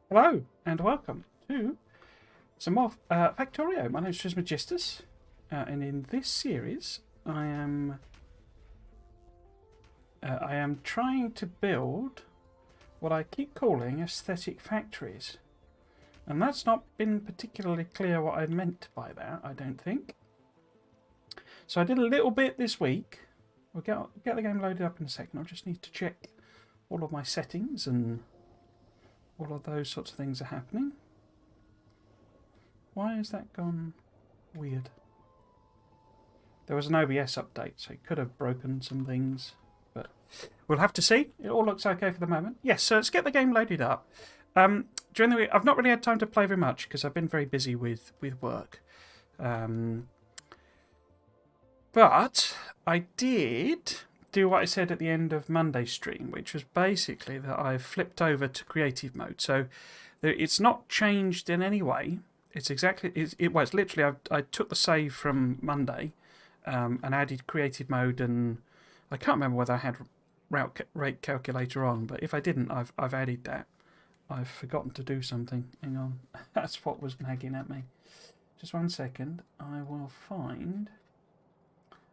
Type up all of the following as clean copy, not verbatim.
Hello and welcome to some more Factorio. My name is Trismegistus, and in this series, I am trying to build what I keep calling aesthetic factories, and that's not been particularly clear what I meant by that. I don't think. So I did a little bit this week. We'll get the game loaded up in a second. I just need to check all of my settings and all of those sorts of things are happening. Why has that gone weird? There was an OBS update, so it could have broken some things, but we'll have to see. It all looks okay for the moment. Yes, so let's get the game loaded up. During the week, I've not really had time to play very much because I've been very busy with work. But I did do what I said at the end of Monday's stream, which was basically that I've flipped over to creative mode. So it's not changed in any way. It's exactly it's literally I took the save from Monday and added creative mode, and I can't remember whether I had route rate calculator on, but if I didn't, I've added that. I've forgotten to do something. Hang on, that's what was nagging at me. Just 1 second. I will find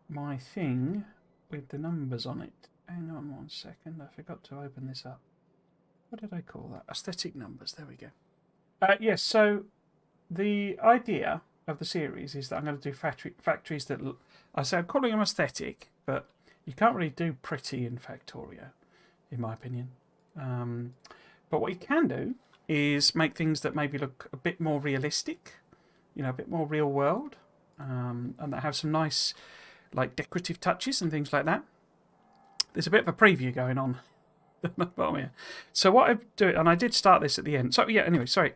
my thing with the numbers on it. Hang on 1 second. I forgot to open this up. What did I call that? Aesthetic numbers. There we go. Yes. So the idea of the series is that I'm going to do factories that I say I'm calling them aesthetic, but you can't really do pretty in Factorio, in my opinion. But what you can do is make things that maybe look a bit more realistic, a bit more real world, and that have some nice, like, decorative touches and things like that. There's a bit of a preview going on. So what I do, and I did start this at the end. So yeah, anyway, sorry.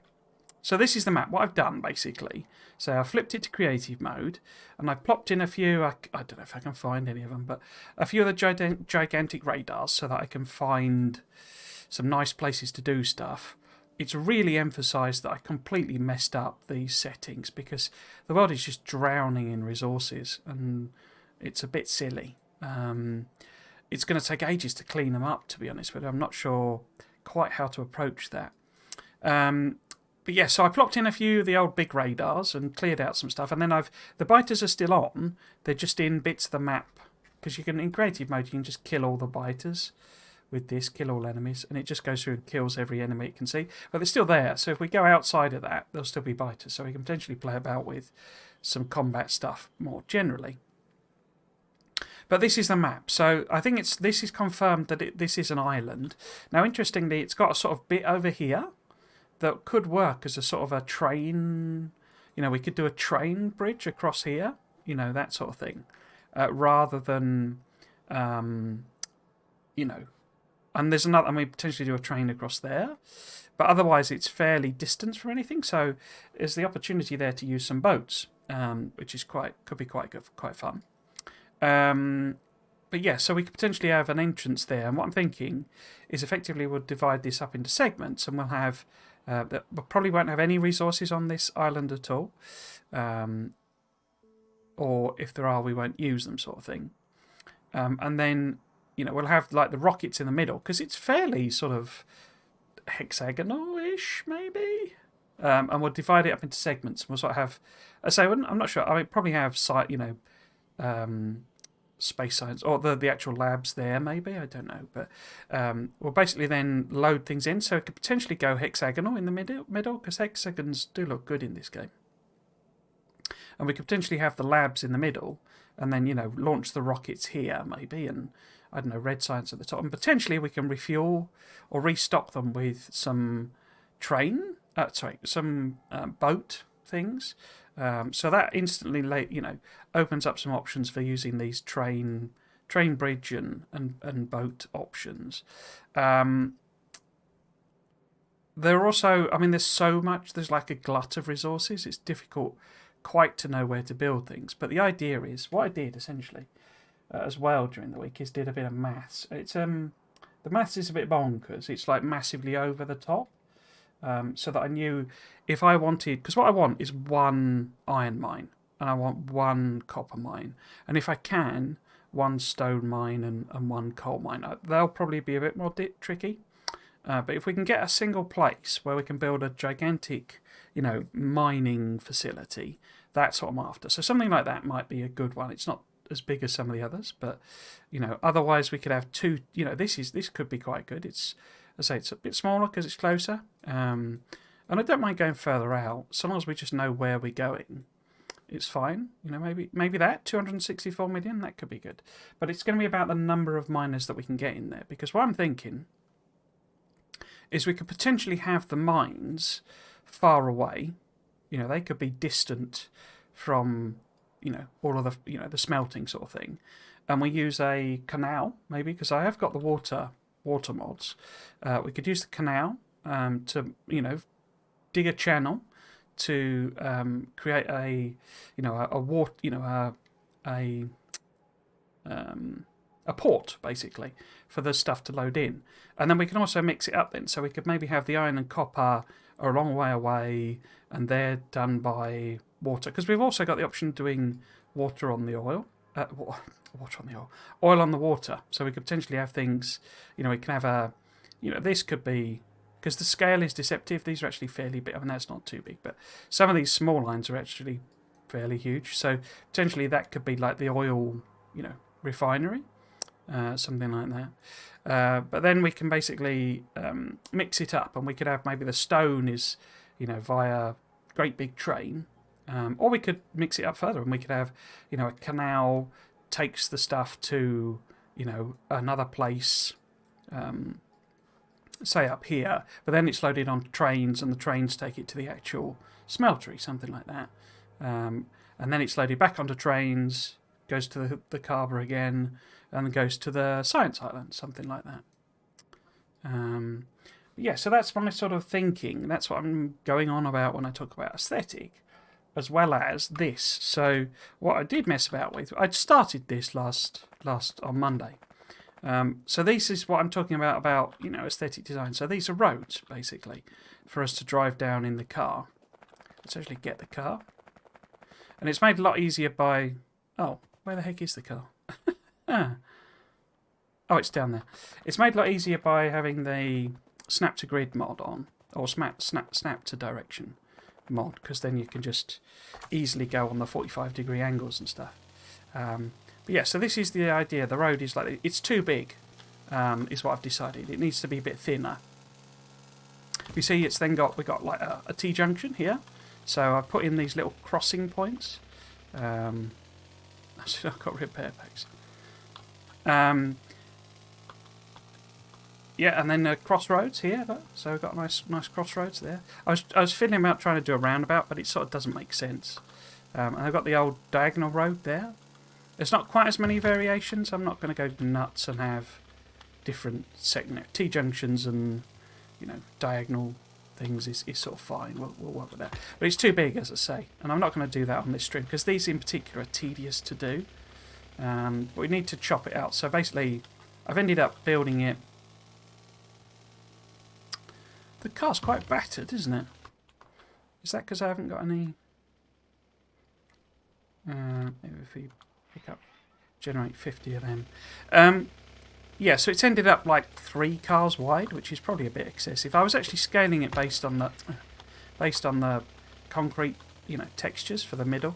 So this is the map. What I've done, basically, so I flipped it to creative mode, and I plopped in a few, I don't know if I can find any of them, but a few of the gigantic radars so that I can find some nice places to do stuff. It's really emphasised that I completely messed up these settings because the world is just drowning in resources, and it's a bit silly. It's going to take ages to clean them up, to be honest with you. I'm not sure quite how to approach that. But yeah, so I plopped in a few of the old big radars and cleared out some stuff, and then the biters are still on. They're just in bits of the map because you can, in creative mode, you can just kill all the biters with this, kill all enemies, and it just goes through and kills every enemy it can see. But they're still there, so if we go outside of that, there'll still be biters, so we can potentially play about with some combat stuff more generally. But this is the map, so I think this is confirmed that this is an island. Now, interestingly, it's got a sort of bit over here that could work as a sort of a train. We could do a train bridge across here, that sort of thing, rather than, and there's another, and we potentially do a train across there, but otherwise it's fairly distant from anything. So there's the opportunity there to use some boats, which is could be quite good, quite fun. But yeah, so we could potentially have an entrance there, and what I'm thinking is effectively we'll divide this up into segments, and we'll have we probably won't have any resources on this island at all, or if there are, we won't use them, sort of thing. And then we'll have like the rockets in the middle because it's fairly sort of hexagonal-ish, maybe. And we'll divide it up into segments. And we'll sort of have, I'm not sure. I mean, probably have space science or the actual labs there, maybe. I don't know, but we'll basically then load things in, so it could potentially go hexagonal in the middle because hexagons do look good in this game. And we could potentially have the labs in the middle, and then launch the rockets here, maybe, and I don't know, red science at the top, and potentially we can refuel or restock them with some boat things. So that instantly, opens up some options for using these train bridge and boat options. There are also, there's so much. There's like a glut of resources. It's difficult quite to know where to build things. But the idea is, what I did essentially as well during the week is did a bit of maths. It's the maths is a bit bonkers. It's like massively over the top. So that I knew if I wanted, because what I want is one iron mine and I want one copper mine, and if I can, one stone mine and one coal mine. They'll probably be a bit more tricky, But if we can get a single place where we can build a gigantic, mining facility, that's what I'm after. So something like that might be a good one. It's not as big as some of the others, but otherwise we could have two. This could be quite good. It's a bit smaller because it's closer, and I don't mind going further out so long as we just know where we're going. It's fine. Maybe that 264 million, that could be good. But it's going to be about the number of miners that we can get in there, because what I'm thinking is we could potentially have the mines far away. They could be distant from all of the smelting sort of thing, and we use a canal maybe, because I have got the water mods. We could use the canal to dig a channel to create a port basically for the stuff to load in, and then we can also mix it up then. So we could maybe have the iron and copper are a long way away, and they're done by water, because we've also got the option of doing water on the oil, oil on the water. So we could potentially have things. We can have this could be. Because the scale is deceptive, these are actually fairly big. I mean, that's not too big, but some of these small lines are actually fairly huge. So potentially that could be like the oil, refinery, something like that. But then we can basically mix it up, and we could have maybe the stone is, via great big train, or we could mix it up further, and we could have, a canal takes the stuff to, another place. Say up here, but then it's loaded on trains, and the trains take it to the actual smeltery, something like that. And then it's loaded back onto trains, goes to the Carver again, and then goes to the Science Island, something like that. So that's my sort of thinking. That's what I'm going on about when I talk about aesthetic, as well as this. So what I did mess about with, I'd started this last on Monday. So this is what I'm talking about aesthetic design. So these are roads, basically, for us to drive down in the car. Let's actually get the car. And it's made a lot easier by... Oh, where the heck is the car? Oh, it's down there. It's made a lot easier by having the snap to grid mod on, or snap to direction mod, because then you can just easily go on the 45-degree angles and stuff. But yeah, so this is the idea. The road is like, it's too big, is what I've decided. It needs to be a bit thinner. You see, we've got like a T-junction here. So I've put in these little crossing points. I've got repair packs. Yeah, and then crossroads here. So we've got nice crossroads there. I was fiddling about trying to do a roundabout, but it sort of doesn't make sense. And I've got the old diagonal road there. There's not quite as many variations. I'm not going to go nuts and have different T-junctions and diagonal things is sort of fine. We'll work with that. But it's too big, as I say, and I'm not going to do that on this stream because these in particular are tedious to do. But we need to chop it out. So basically, I've ended up building it. The car's quite battered, isn't it? Is that because I haven't got any? Maybe if we pick up, generate 50 of them. Yeah, so it's ended up like 3 cars wide, which is probably a bit excessive. I was actually scaling it based on the concrete, textures for the middle.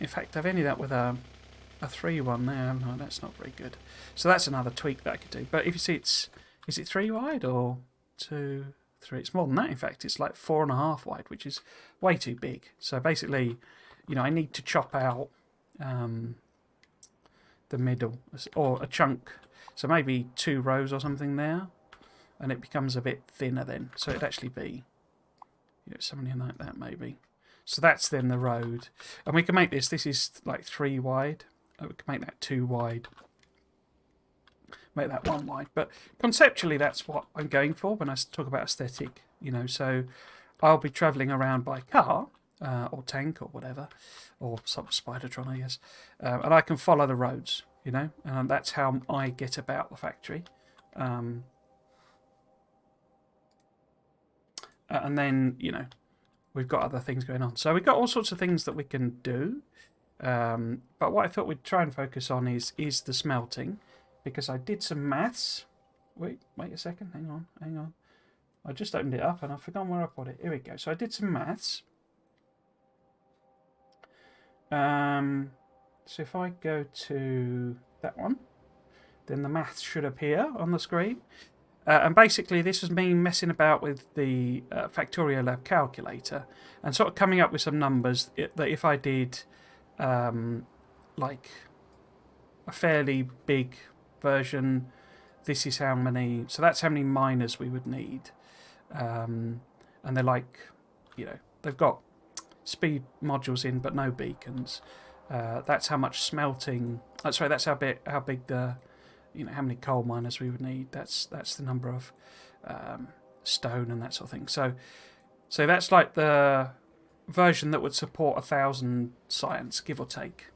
In fact, I've ended up with a 3-1 there. No, that's not very good. So that's another tweak that I could do. But if you see, is it 3 wide or 2, 3? It's more than that. In fact, it's like 4.5 wide, which is way too big. So basically, I need to chop out the middle or a chunk. So maybe 2 rows or something there, and it becomes a bit thinner then. So it'd actually be, something like that maybe. So that's then the road, and we can make this. This is like 3 wide. We can make that 2 wide. Make that 1 wide. But conceptually, that's what I'm going for when I talk about aesthetic. So I'll be travelling around by car or tank or whatever, or some Spidertron, I guess, and I can follow the roads. And that's how I get about the factory. And then, we've got other things going on. So we've got all sorts of things that we can do. But what I thought we'd try and focus on is the smelting, because I did some maths. Wait a second. Hang on. I just opened it up and I've forgotten where I put it. Here we go. So I did some maths. So if I go to that one, then the maths should appear on the screen. And basically this was me messing about with the Factorio Lab calculator and sort of coming up with some numbers that if I did like a fairly big version, this is how many, so that's how many miners we would need. And they're like, you know, they've got speed modules in but no beacons. That's how much smelting, sorry, that's how big the, you know, how many coal miners we would need. That's the number of stone and that sort of thing. So that's like the version that would support 1,000 science, give or take,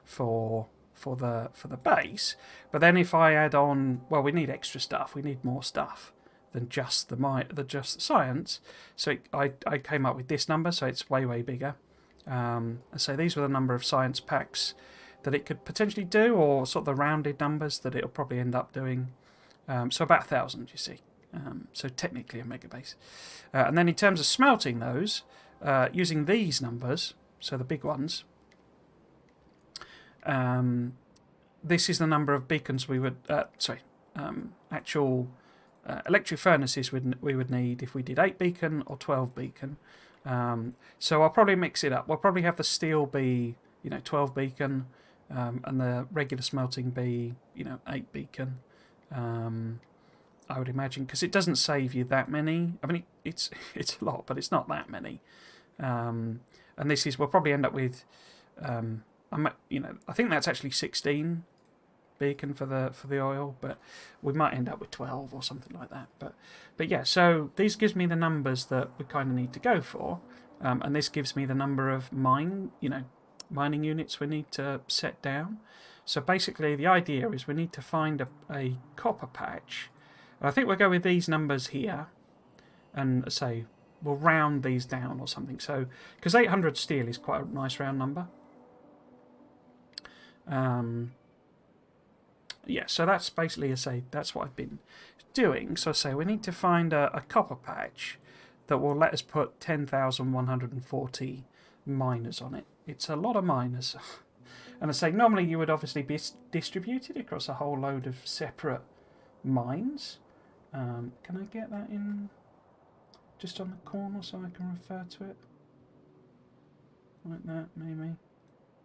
for the base. But then if I add on, well, we need extra stuff. We need more stuff than just the science. So I came up with this number. So it's way bigger. So these were the number of science packs that it could potentially do, or sort of the rounded numbers that it'll probably end up doing. So about 1,000, you see. So technically a megabase. And then in terms of smelting those, using these numbers, so the big ones, this is the number of beacons we would, actual electric furnaces we would need if we did 8 beacon or 12 beacon. So I'll probably mix it up. We'll probably have the steel be, 12 beacon, and the regular smelting be, 8 beacon. I would imagine, because it doesn't save you that many. I mean, it's a lot, but it's not that many. And this is, we'll probably end up with, I think that's actually 16 beacon for the oil, but we might end up with 12 or something like that. But yeah, so this gives me the numbers that we kind of need to go for, and this gives me the number of mining units we need to set down. So basically, the idea is we need to find a copper patch. And I think we'll go with these numbers here, and say we'll round these down or something. So because 800 steel is quite a nice round number. Yeah, so that's basically, that's what I've been doing. So I say we need to find a copper patch that will let us put 10,140 miners on it. It's a lot of miners. And I say normally you would obviously be distributed across a whole load of separate mines. Can I get that in just on the corner so I can refer to it? Like that, maybe.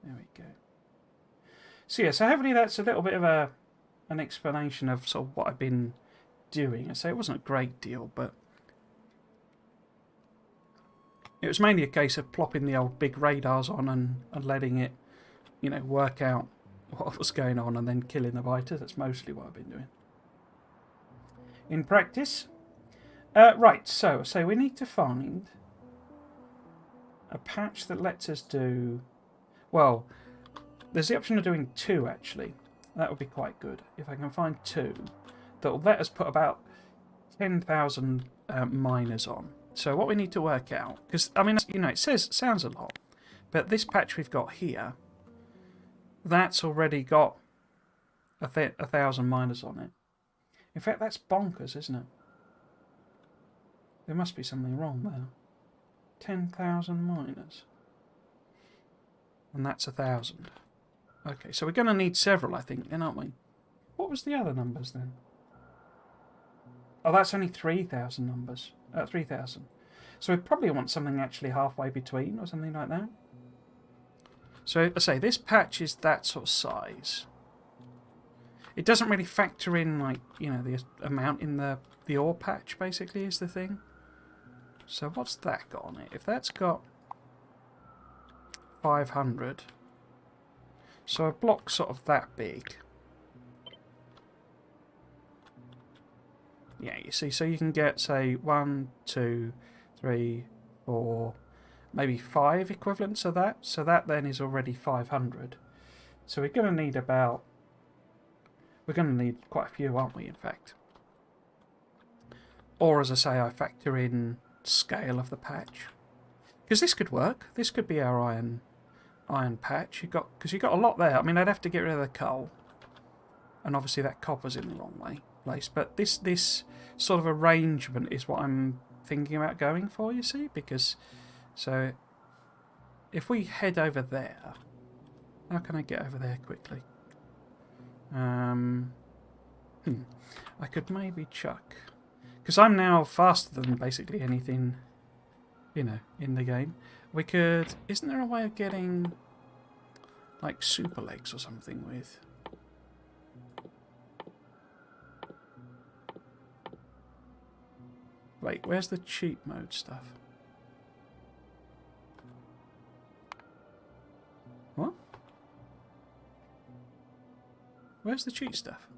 There we go. So yeah, so hopefully that's a little bit of an explanation of sort of what I've been doing. I say it wasn't a great deal, but it was mainly a case of plopping the old big radars on and letting it, work out what was going on and then killing the biters. That's mostly what I've been doing. In practice. Right, so we need to find a patch that lets us do, well, there's the option of doing 2 actually. That would be quite good. If I can find 2 that will let us put about 10,000 miners on. So what we need to work out, because I mean, it sounds a lot, but this patch we've got here, that's already got 1,000 miners on it. In fact, that's bonkers, isn't it? There must be something wrong there. 10,000 miners, and that's 1,000. Okay, so we're going to need several, I think, then, aren't we? What was the other numbers then? Oh, that's only 3,000 numbers. 3,000. So we probably want something actually halfway between or something like that. So I say this patch is that sort of size. It doesn't really factor in, like, the amount in the ore patch, basically, is the thing. So what's that got on it? If that's got 500... So a block sort of that big. Yeah, you see, so you can get, say, 1, 2, 3, 4, maybe 5 equivalents of that. So that then is already 500. So we're going to need quite a few, aren't we, in fact? Or, as I say, I factor in scale of the patch. Because this could work. This could be our iron patch. Because you got a lot there. I mean, I'd have to get rid of the coal, and obviously that copper's in the wrong way. place. But this sort of arrangement is what I'm thinking about going for, you see, because so if we head over there, how can I get over there quickly? I could maybe chuck, because I'm now faster than basically anything, you know, in the game. We could. Isn't there a way of getting like super legs or something with? Wait, where's the cheat mode stuff? What? Where's the cheat stuff?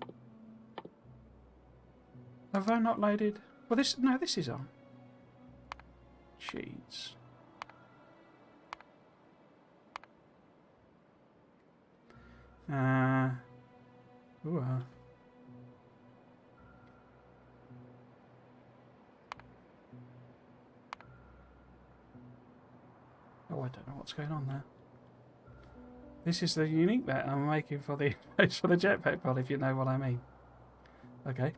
Have I not loaded? Well, this is on. Cheats. Ooh, oh, I don't know what's going on there. This is the unique bet I'm making for the jetpack pod, if you know what I mean. Okay.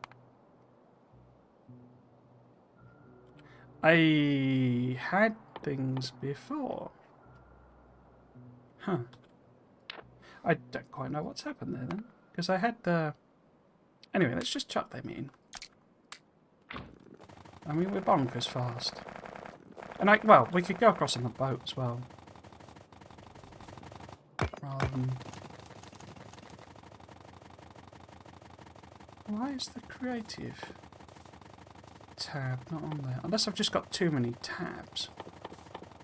I had things before. Huh. I don't quite know what's happened there then. Because I had the... Anyway, let's just chuck them in. I mean, we're bonkers fast. And well, we could go across on the boat as well. Rather than... Why is the creative tab not on there? Unless I've just got too many tabs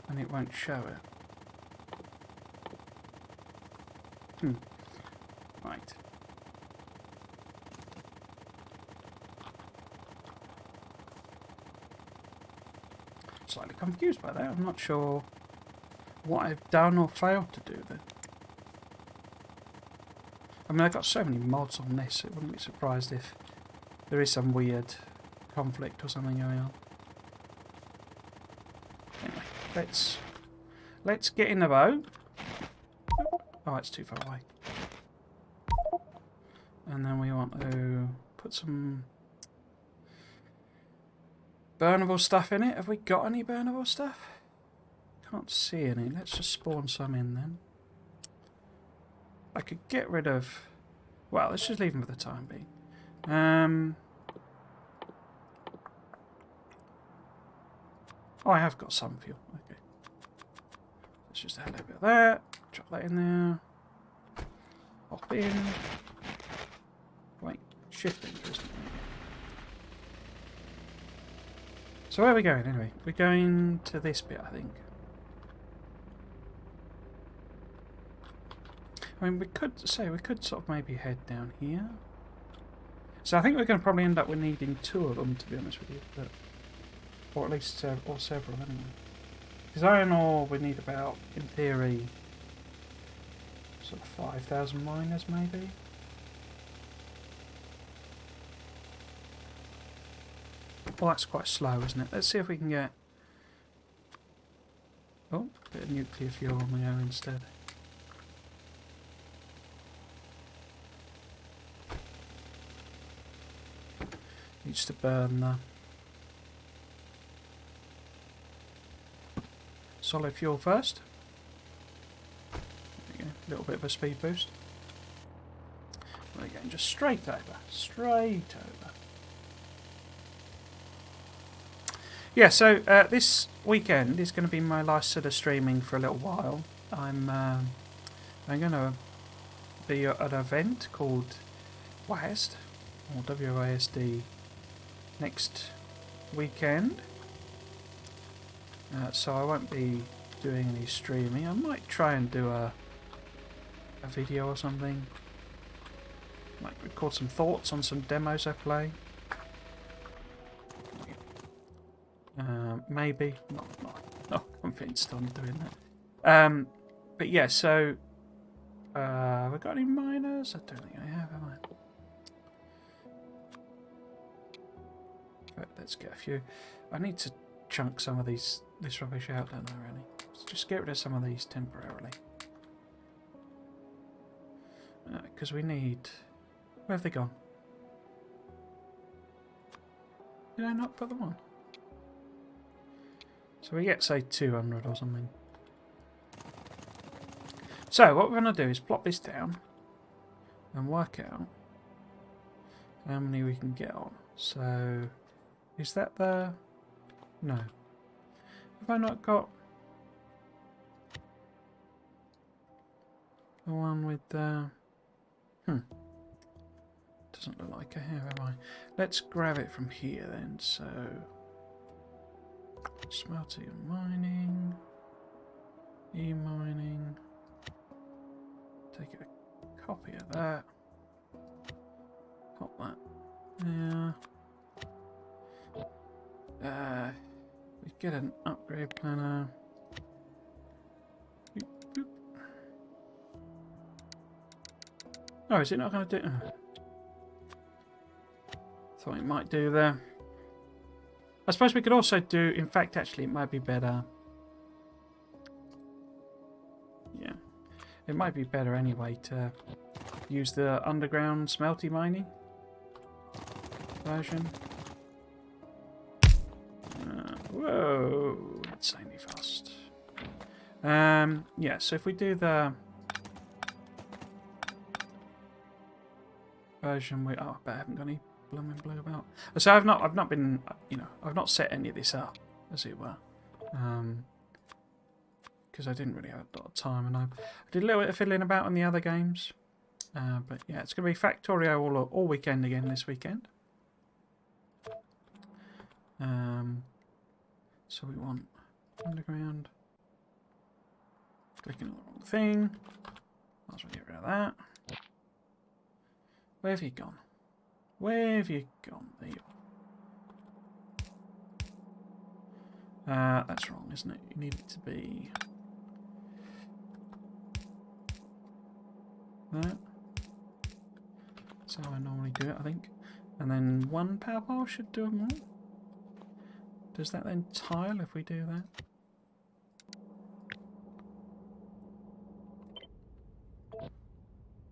and it won't show it. Right. Slightly confused by that. I'm not sure what I've done or failed to do there. I mean, I've got so many mods on this, it wouldn't be surprised if there is some weird conflict or something going on. Anyway, let's get in the boat. Oh, it's too far away. And then we want to put some burnable stuff in it. Have we got any burnable stuff? Can't see any. Let's just spawn some in then. I could get rid of... Well, let's just leave them for the time being. Oh, I have got some fuel. Okay. Let's just add a little bit of that. Drop that in there. Hop in. Wait, shifting, isn't it? So where are we going anyway? We're going to this bit, I think. I mean, we could sort of maybe head down here. So I think we're going to probably end up with needing 2 of them, to be honest with you, but, or at least or several anyway. Because iron ore we need about, in theory, sort of 5,000 miners maybe. Well, that's quite slow, isn't it? Let's see if we can get... Oh, a bit of nuclear fuel on the go instead. Needs to burn the solid fuel first. There we go, a little bit of a speed boost. We're going just straight over, straight over. Yeah, so this weekend is going to be my last sort of streaming for a little while. I'm going to be at an event called WASD, or WASD, next weekend. So I won't be doing any streaming. I might try and do a video or something. Might record some thoughts on some demos I play. Maybe not convinced on doing that. But yeah, so have I got any miners? I don't think I have I? But let's get a few. I need to chunk some of this rubbish out, don't I, really? Let's just get rid of some of these temporarily. Because we need... Where have they gone? Did I not put them on? So we get, say, 200 or something. So what we're going to do is plop this down and work out how many we can get on. So, is that the... No. Have I not got the one with the... Doesn't look like I have I? Let's grab it from here then. So, smelting and mining, e-mining. Take a copy of that. Pop that there. We get an upgrade planner. Boop, boop. Oh, is it not going to do? Thought it might do there. I suppose we could also do. In fact, actually, it might be better. Yeah, it might be better anyway to use the underground smelting mining version. Whoa, insanely fast. Yeah, so if we do the version with, oh, I bet I haven't got any blooming blue about. So I've not been, I've not set any of this up, as it were, because I didn't really have a lot of time, and I did a little bit of fiddling about on the other games. But yeah, it's going to be Factorio all weekend again this weekend. So we want underground. Clicking on the wrong thing. Might as well get rid of that. Where have you gone? Where have you gone? There you are. That's wrong, isn't it? You need it to be that. That's how I normally do it, I think. And then one power pole should do them all. Does that then tile if we do that?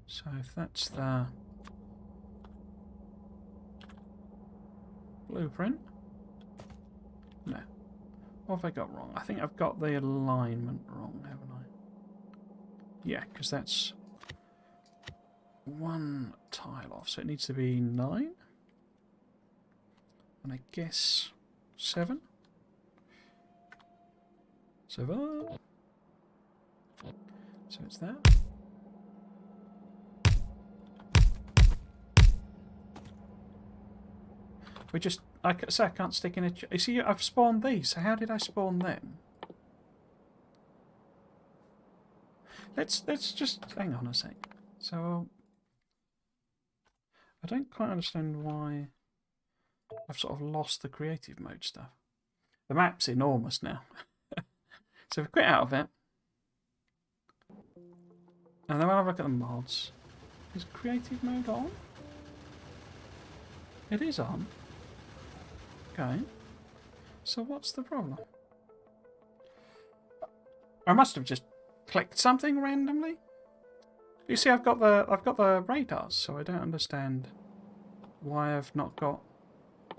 So if that's the blueprint. No. What have I got wrong? I think I've got the alignment wrong, haven't I? Yeah, because that's one tile off, so it needs to be 9. And I guess 7. 7. So it's that. We just, I can't stick in a... You see, I've spawned these, so how did I spawn them? Let's just, hang on a sec. So, I don't quite understand why I've sort of lost the creative mode stuff. The map's enormous now. So we quit out of it. And then when I look at the mods, is creative mode on? It is on. Okay. So what's the problem? I must have just clicked something randomly. You see, I've got the radars, so I don't understand why I've not got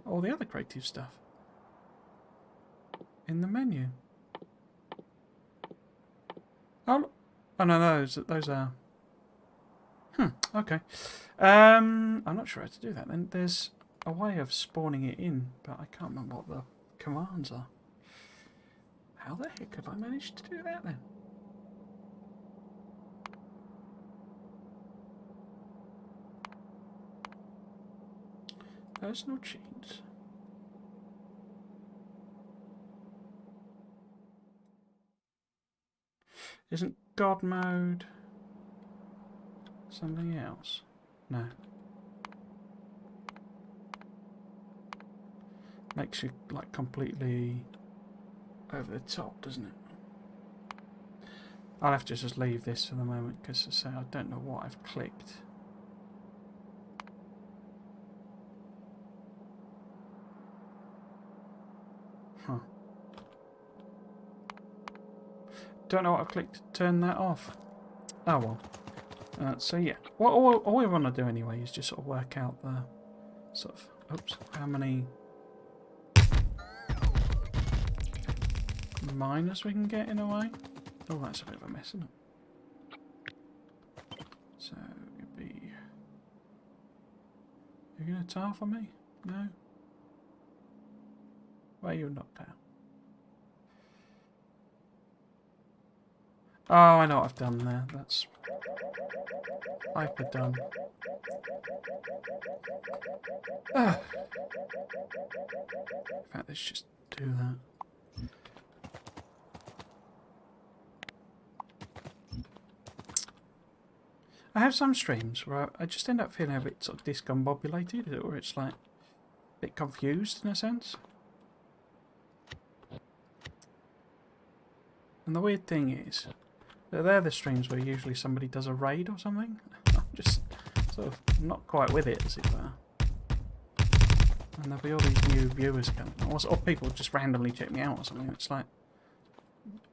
all the other creative stuff in the menu. Oh no, those are. Okay. I'm not sure how to do that. Then there's a way of spawning it in, but I can't remember what the commands are. How the heck have I managed to do that then? Personal cheats. Isn't God mode something else? No. Makes you like completely over the top, doesn't it? I'll have to just leave this for the moment because I don't know what I've clicked. Don't know what I've clicked to turn that off. Oh well. So yeah, all we want to do anyway is just sort of work out the sort of, oops, how many miners we can get in a way. Oh, that's a bit of a mess, isn't it? So, it'd be... You're going to tile for me? No? Where are you knocked out? Oh, I know what I've done there. That's hyper done. In fact, let's just do that. I have some streams where I just end up feeling a bit sort of discombobulated, or it's like a bit confused in a sense. And the weird thing is that they're the streams where usually somebody does a raid or something. I'm just sort of not quite with it, as it were. And there'll be all these new viewers coming, or people just randomly check me out or something. It's like,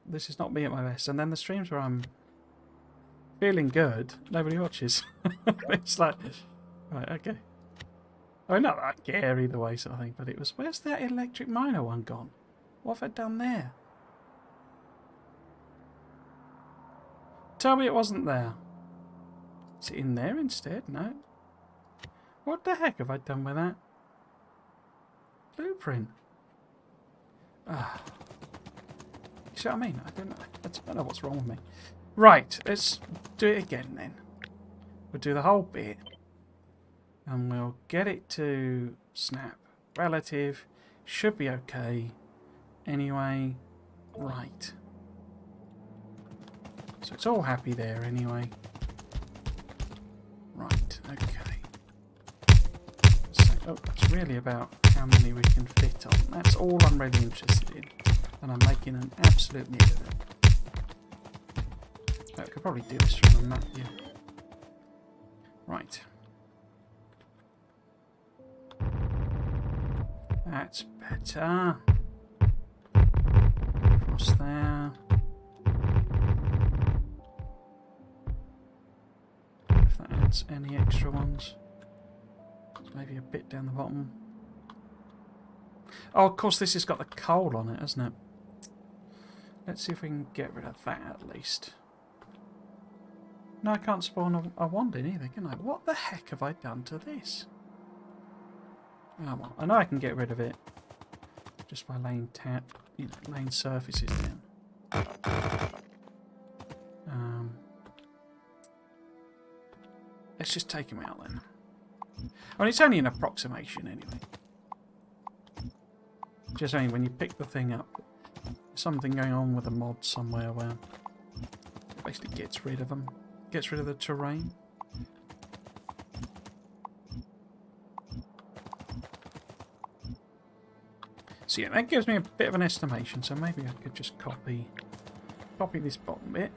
this is not me at my best. And then the streams where I'm feeling good, nobody watches. It's like, right, okay. I mean, not that I care either way, sort of thing, but it was, where's that electric miner one gone? What have I done there? Tell me it wasn't there. Is it in there instead? No. What the heck have I done with that blueprint? Ah. You see what I mean? I don't know what's wrong with me. Right, let's do it again then. We'll do the whole bit. And we'll get it to snap. Relative. Should be okay. Anyway. Right. So it's all happy there anyway. Right, okay. So, oh, it's really about how many we can fit on. That's all I'm really interested in. And I'm making an absolute need of it. I could probably do this from a map, yeah. Right. That's better. Across there. If that adds any extra ones. Maybe a bit down the bottom. Oh, of course this has got the coal on it, hasn't it? Let's see if we can get rid of that at least. No, I can't spawn a wand in either, can I? What the heck have I done to this? Oh, well, I know I can get rid of it just by laying laying surfaces down. Let's just take them out then. I mean, it's only an approximation anyway. Just only when you pick the thing up, something going on with a mod somewhere where it basically gets rid of them. Gets rid of the terrain. So yeah, that gives me a bit of an estimation. So maybe I could just copy this bottom bit,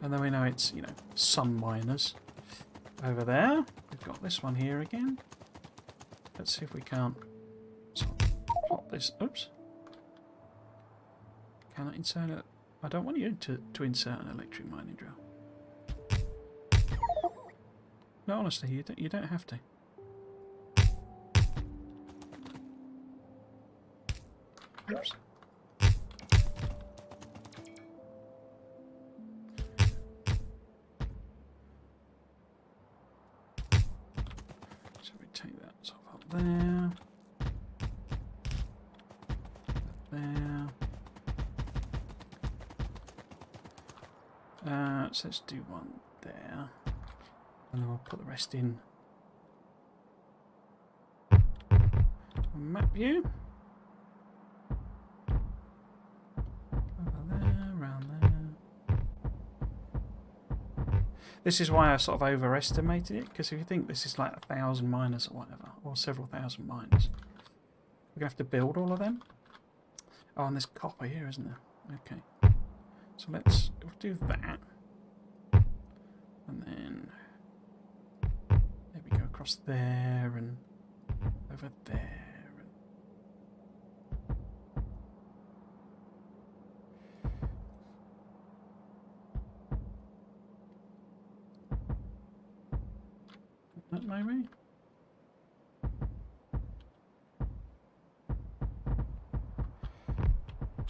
and then we know it's, you know, some miners over there. We've got this one here again. Let's see if we can't plot this. Oops. Can I insert it? I don't want you to insert an electric mining drill. No, honestly, you don't have to. Oops. So we take that sort of up there. There. So let's do one there, and then we'll put the rest in. Map view. Over there, around there. This is why I sort of overestimated it, because if you think this is like 1,000 miners or whatever, or several thousand miners, we're gonna have to build all of them. Oh, and there's copper here, isn't there? Okay. So we'll do that. And then maybe go across there and over there. That maybe?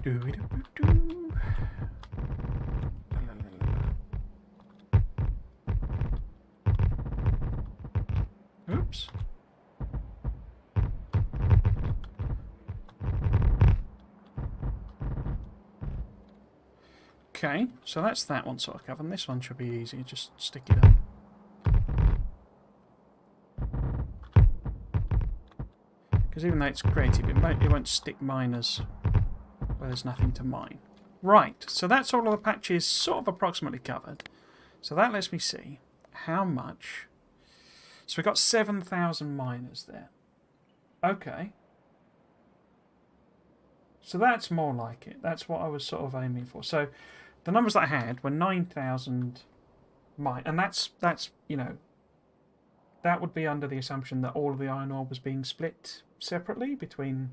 Doo-doo-doo-doo. Oops. Okay, so that's that one sort of covered. This one should be easy. Just stick it on. Because even though it's creative, it won't stick miners where there's nothing to mine. Right, so that's all of the patches sort of approximately covered. So that lets me see how much. So we've got 7,000 miners there. Okay. So that's more like it. That's what I was sort of aiming for. So the numbers that I had were 9,000 mine, and that's you know, that would be under the assumption that all of the iron ore was being split separately between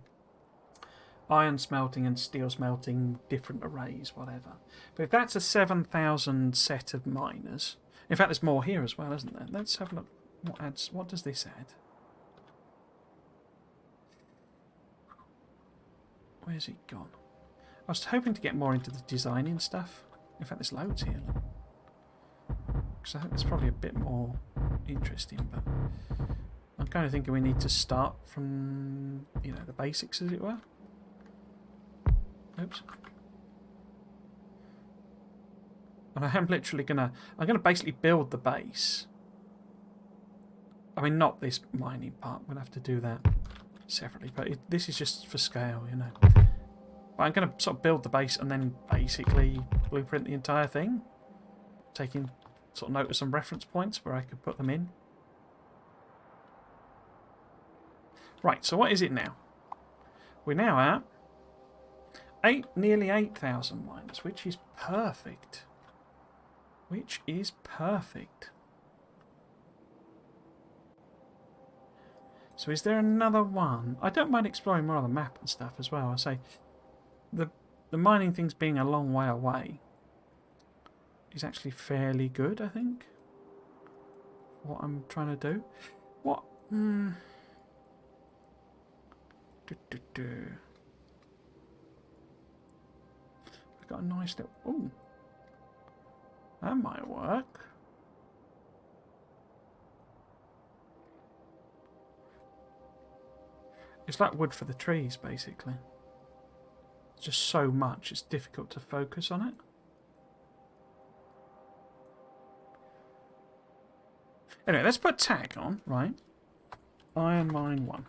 iron smelting and steel smelting, different arrays, whatever. But if that's a 7,000 set of miners, in fact, there's more here as well, isn't there? Let's have a look. What does this add? Where's it gone? I was hoping to get more into the designing stuff. In fact, there's loads here. Because I think it's probably a bit more interesting, but I'm kind of thinking we need to start from, you know, the basics, as it were. Oops. And I am literally I'm gonna basically build the base. I mean, not this mining part. We'll have to do that separately, but this is just for scale, you know. But I'm going to sort of build the base and then basically blueprint the entire thing, taking sort of note of some reference points where I could put them in. Right, so what is it now? We're now at nearly 8,000 miners, which is perfect. Which is perfect. So is there another one? I don't mind exploring more of the map and stuff as well. I say the mining things being a long way away is actually fairly good, I think. What I'm trying to do. What? I've got a nice little. Ooh, that might work. It's like wood for the trees, basically. It's just so much, it's difficult to focus on it. Anyway, let's put a tag on, right? Iron mine 1.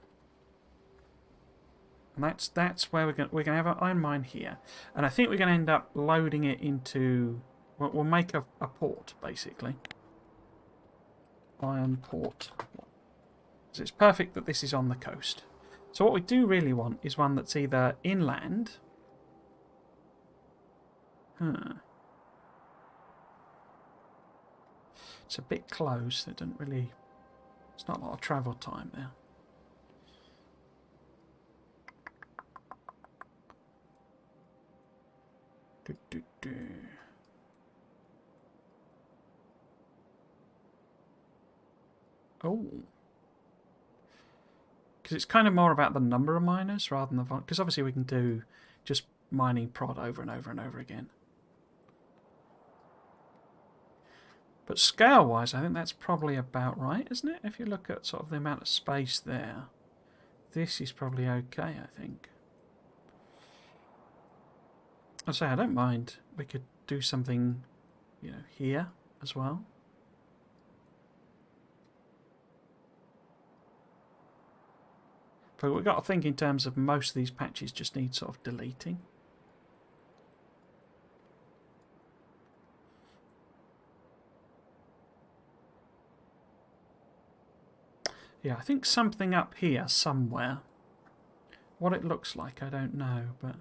And that's where we're gonna have an iron mine here. And I think we're gonna end up loading it into, we'll make a port, basically. Iron port. So it's perfect that this is on the coast. So what we do really want is one that's either inland. It's a bit close. It doesn't really. It's not a lot of travel time there. Oh. Because it's kind of more about the number of miners rather than the volume. Because obviously we can do just mining prod over and over and over again. But scale-wise, I think that's probably about right, isn't it? If you look at sort of the amount of space there, this is probably okay, I think. I say I don't mind. We could do something, you know, here as well. But we've got to think in terms of most of these patches just need sort of deleting. Yeah, I think something up here somewhere. What it looks like, I don't know, but...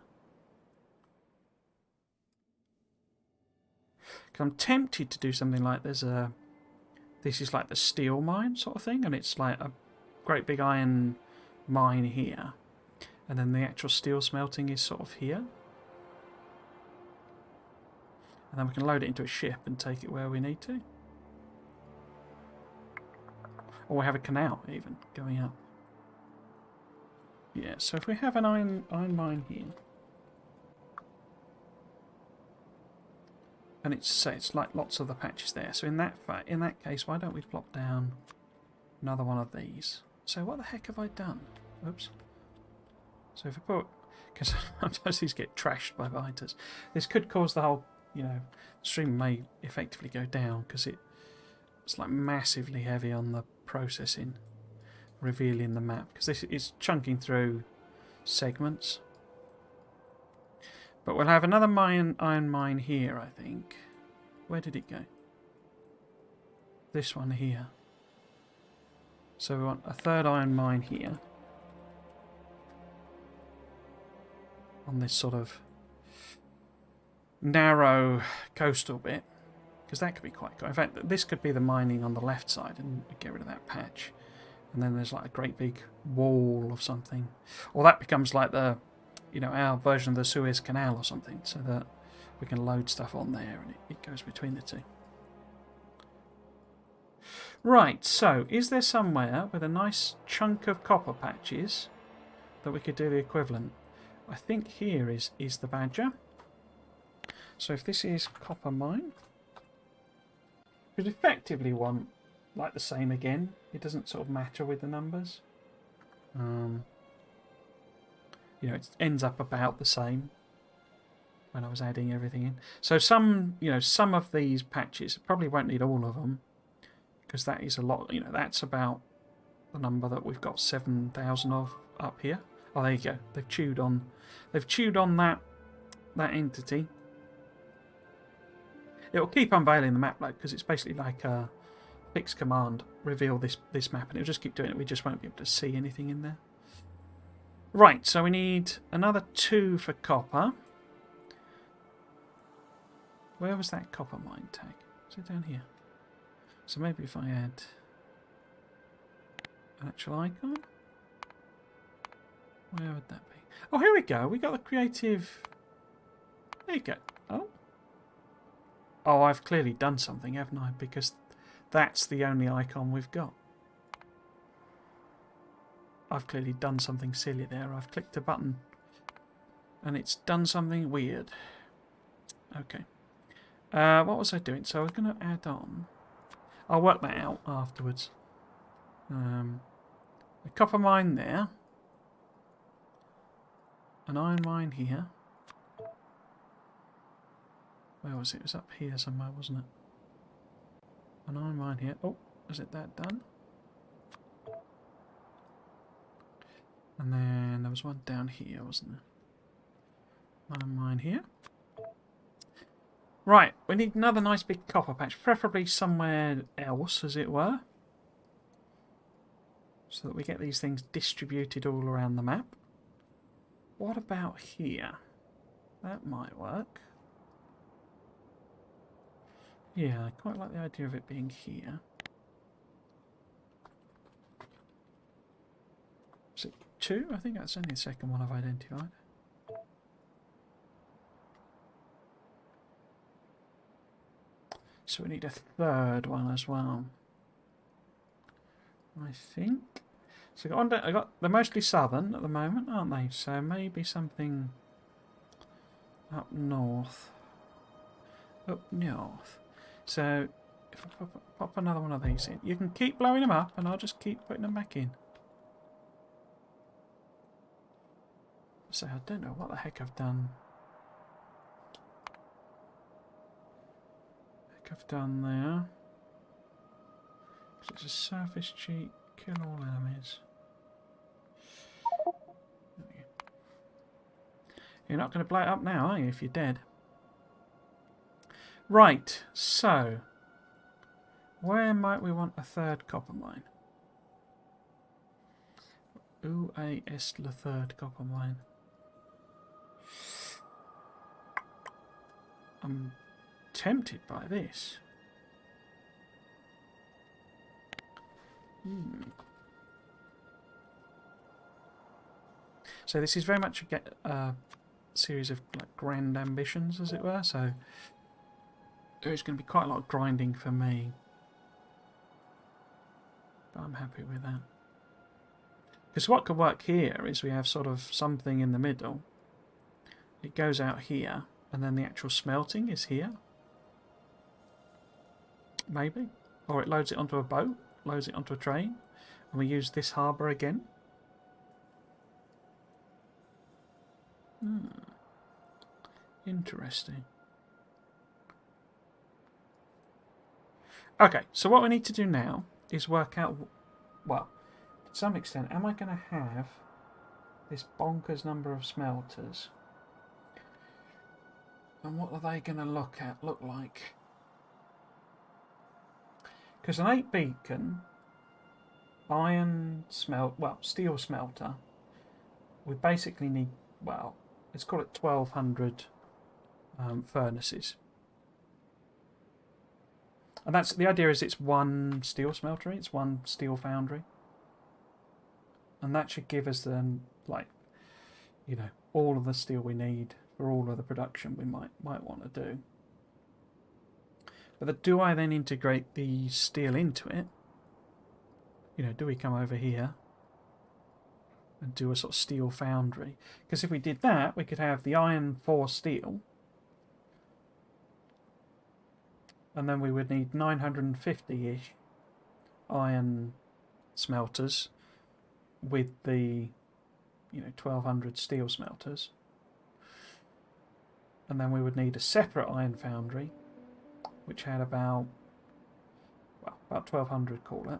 I'm tempted to do something like this is like the steel mine sort of thing, and it's like a great big iron mine here. And then the actual steel smelting is sort of here. And then we can load it into a ship and take it where we need to. Or we have a canal, even, going up. Yeah, so if we have an iron mine here. And it's like lots of the patches there. So in that case, why don't we plop down another one of these? So what the heck have I done? Oops. So if I put, because sometimes these get trashed by biters, this could cause the whole, the stream may effectively go down because it's like massively heavy on the processing, revealing the map, because this is chunking through segments. But we'll have another iron mine here, I think. Where did it go? This one here. So we want a third iron mine here. On this sort of narrow coastal bit. Because that could be quite cool. In fact, this could be the mining on the left side and get rid of that patch. And then there's like a great big wall of something. Or that becomes like the, our version of the Suez Canal or something. So that we can load stuff on there and it goes between the two. Right, so is there somewhere with a nice chunk of copper patches that we could do the equivalent? I think here is the badger. So if this is copper mine, we could effectively want like the same again. It doesn't sort of matter with the numbers. It ends up about the same when I was adding everything in. So some of these patches, probably won't need all of them, because that is a lot. That's about the number that we've got 7,000 of up here. Oh, there you go. They've chewed on that entity. It will keep unveiling the map load because it's basically like a fixed command, reveal this map, and it'll just keep doing it. We just won't be able to see anything in there. Right, so we need another 2 for copper. Where was that copper mine tag? Is it down here? So maybe if I add an actual icon, where would that be? Oh, here we go. We got the creative. There you go. Oh, I've clearly done something, haven't I? Because that's the only icon we've got. I've clearly done something silly there. I've clicked a button and it's done something weird. Okay. What was I doing? So I was going to add on. I'll work that out afterwards. A copper mine there. An iron mine here. Where was it? It was up here somewhere, wasn't it? An iron mine here. Oh, is it that done? And then there was one down here, wasn't there? Iron mine here. Right, we need another nice big copper patch, preferably somewhere else, as it were. So that we get these things distributed all around the map. What about here? That might work. Yeah, I quite like the idea of it being here. Is it 2? I think that's only the second one I've identified. So we need a third one as well. I think. So I got they're mostly southern at the moment, aren't they? So maybe something up north. Up north. So if I pop another one of these in, you can keep blowing them up and I'll just keep putting them back in. So I don't know what the heck I've done. There. It's a surface cheat, kill all enemies. You're not going to blow it up now, are you, if you're dead? Right, so where might we want a third copper mine? Où est le third copper mine? I'm tempted by this. So this is very much a series of like grand ambitions, as it were. So there's going to be quite a lot of grinding for me, but I'm happy with that. Because what could work here is we have sort of something in the middle. It goes out here, and then the actual smelting is here. maybe. Or it loads it onto a boat, loads it onto a train, and we use this harbour again. Interesting. Okay, so what we need to do now is work out, well, to some extent, am I going to have this bonkers number of smelters? And what are they going to look like? Because an 8 beacon steel smelter, we basically need, well, let's call it 1200 furnaces. And that's the idea, is it's one steel smeltery, it's one steel foundry. And that should give us then, like, you know, all of the steel we need for all of the production we might want to do. But do I then integrate the steel into it? You know, do we come over here and do a sort of steel foundry? Because if we did that, we could have the iron for steel. And then we would need 950-ish iron smelters with the, 1200 steel smelters. And then we would need a separate iron foundry, which had about 1200, call it.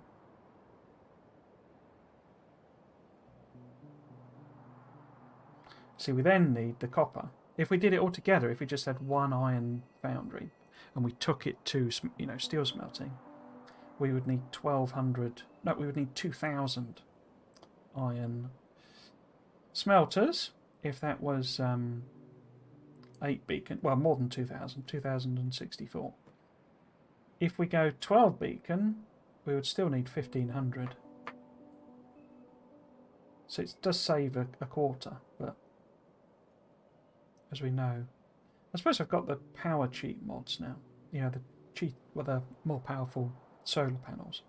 See, we then need the copper. If we did it all together, if we just had one iron foundry and we took it to, steel smelting, we would need 1200. No, we would need 2000 iron smelters. If that was 8 beacon, well, more than 2000, 2064. If we go 12 beacon, we would still need 1500. So it does save a quarter, but as we know, I suppose I've got the power cheat mods now. The more powerful solar panels.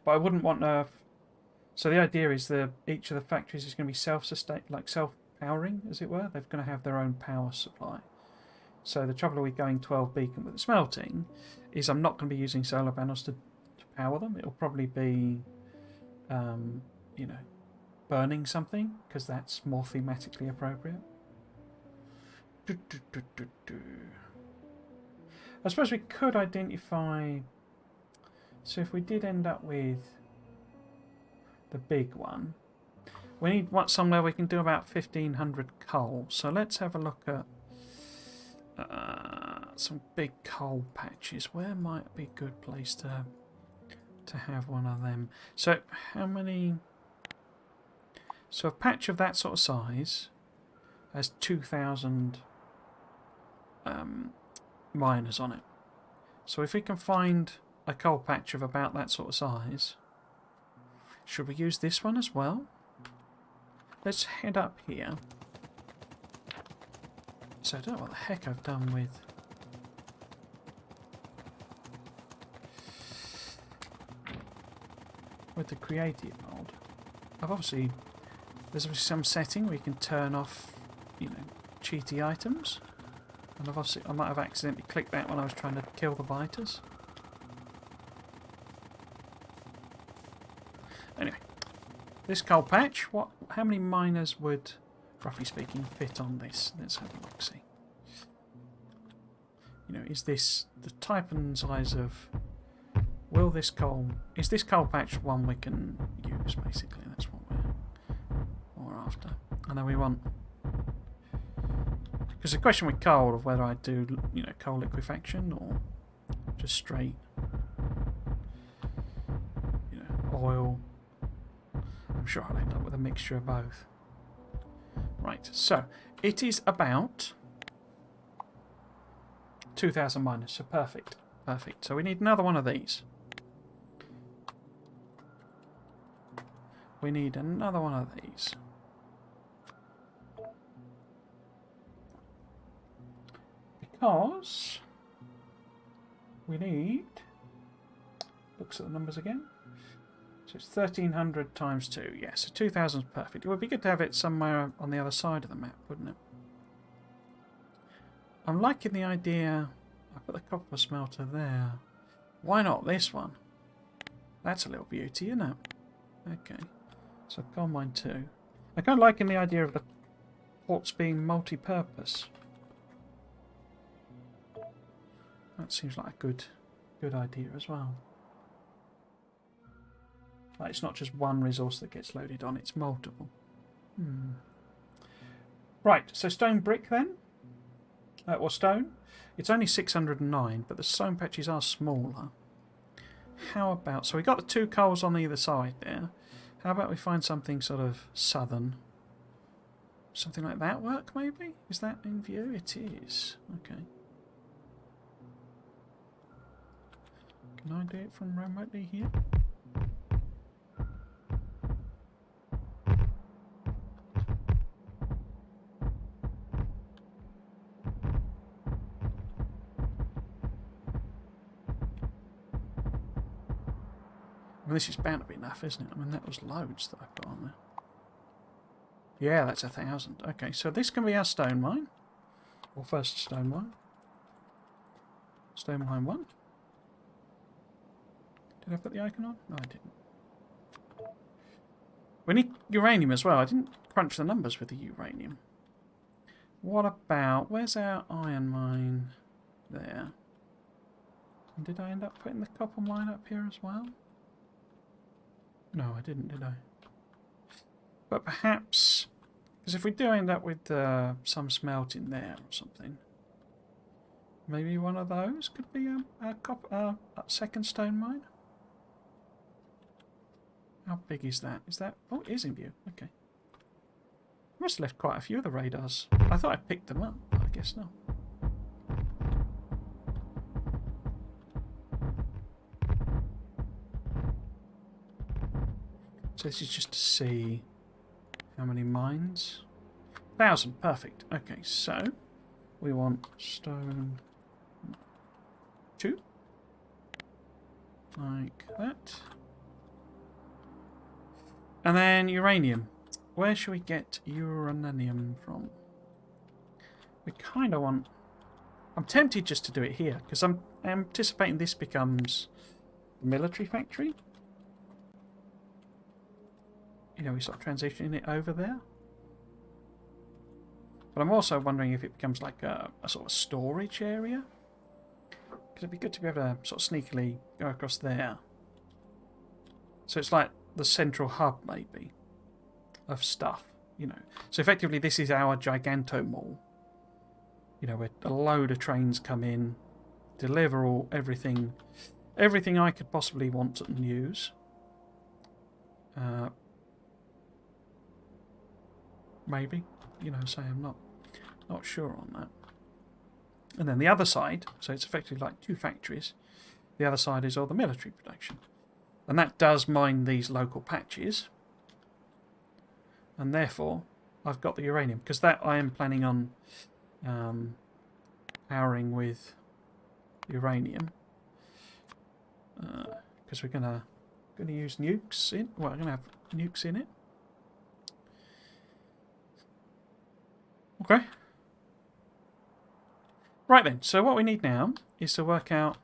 But I wouldn't want to. So the idea is that each of the factories is going to be self-sustained, like self-powering, as it were. They're going to have their own power supply. So the trouble with going 12 beacon with the smelting is I'm not going to be using solar panels to power them. It'll probably be, burning something, because that's more thematically appropriate. I suppose we could identify. So if we did end up with the big one, we need somewhere we can do about 1500 coal. So let's have a look at some big coal patches. Where might be a good place to have one of them? So how many? So a patch of that sort of size has 2000 miners on it. So if we can find a coal patch of about that sort of size, should we use this one as well? Let's head up here. So I don't know what the heck I've done with the creative mode. There's obviously some setting where you can turn off, cheaty items. And I might have accidentally clicked that when I was trying to kill the biters. Anyway, this coal patch, how many miners would, roughly speaking, fit on this? Let's have a look, see. Is this the type and size of... Is this coal patch one we can use, basically? That's what we're after. And then we want... Because the question with coal of whether I do, coal liquefaction or just straight, oil. I'm sure I'll end up with a mixture of both. Right, so it is about 2000 miners, so perfect. So we need another one of these. We need another one of these. Because we need, looks at the numbers again, so it's 1300 times 2, yeah, so 2000 is perfect. It would be good to have it somewhere on the other side of the map, wouldn't it? I'm liking the idea I put the copper smelter there. Why not this one? That's a little beauty, isn't it? Okay. So coal mine 2. I kind of liking the idea of the ports being multi-purpose. That seems like a good idea as well. Like it's not just one resource that gets loaded on, it's multiple. Right, so stone brick then? Or stone? It's only 609, but the stone patches are smaller. How about... So we got the 2 coals on either side there. How about we find something sort of southern? Something like that work, maybe? Is that in view? It is. Okay. Can I do it from remotely here? I mean, this is bound to be enough, isn't it? I mean, that was loads that I put on there. Yeah, that's 1,000. Okay, so this can be our stone mine. Or first stone mine. Stone mine 1. Did I put the icon on? No, I didn't. We need uranium as well. I didn't crunch the numbers with the uranium. What about... Where's our iron mine? There. And did I end up putting the copper mine up here as well? No, I didn't, did I? But perhaps... Because if we do end up with some smelting there or something, maybe one of those could be a second stone mine? How big is that? Is that... Oh, it is in view. Okay. I must have left quite a few of the radars. I thought I picked them up, but I guess not. So this is just to see how many mines. 1,000, perfect. Okay, so we want stone 2. Like that. And then uranium. Where should we get uranium from? We kind of want... I'm tempted just to do it here, because I'm anticipating this becomes a military factory. You know, we start transitioning it over there. But I'm also wondering if it becomes like a sort of storage area. Because it'd be good to be able to sort of sneakily go across there. So it's like the central hub, maybe, of stuff, you know. So effectively this is our Giganto Mall. You know, where a load of trains come in, deliver everything I could possibly want and use. Maybe, you know, say I'm not sure on that. And then the other side, so it's effectively like 2 factories. The other side is all the military production. And that does mine these local patches. And therefore, I've got the uranium. Because that I am planning on powering with uranium. Because we're going to use nukes in... Well, we're going to have nukes in it. Okay. Right then, so what we need now is to work out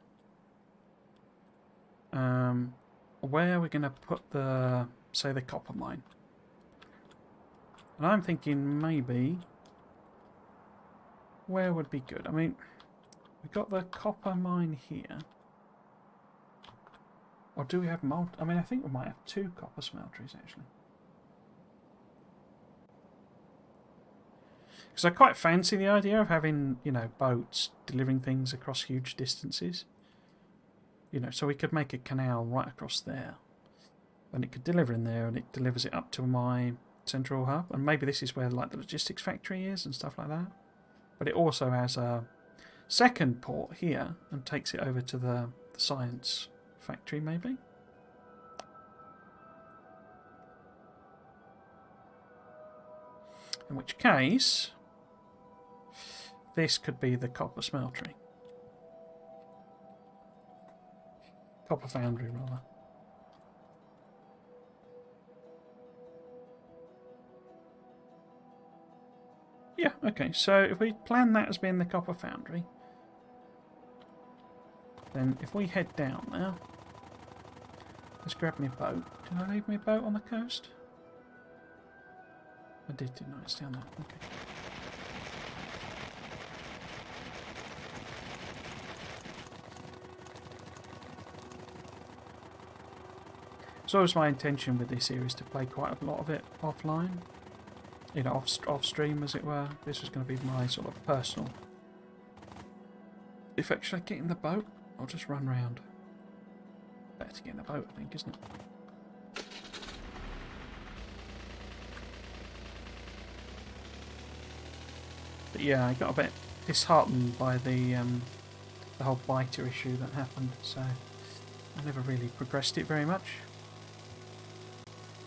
where we're going to put the, say, the copper mine. And I'm thinking maybe where would be good? I mean, we've got the copper mine here. Or do we have multi? I mean, I think we might have 2 copper smelteries actually. Because I quite fancy the idea of having, you know, boats delivering things across huge distances. You know, so we could make a canal right across there. And it could deliver in there and it delivers it up to my central hub. And maybe this is where, like, the logistics factory is and stuff like that. But it also has a second port here and takes it over to the science factory, maybe. In which case... this could be the copper smeltery. Copper foundry, rather. Yeah, okay, so if we plan that as being the copper foundry, then if we head down now, let's grab me a boat. Did I leave me a boat on the coast? I did, didn't I? It's down there. Okay. It's always my intention with this series to play quite a lot of it offline. You know, off stream, as it were. This was going to be my sort of personal. In fact, should I get in the boat? I'll just run round. Better to get in the boat, I think, isn't it? But yeah, I got a bit disheartened by the whole biter issue that happened, so I never really progressed it very much.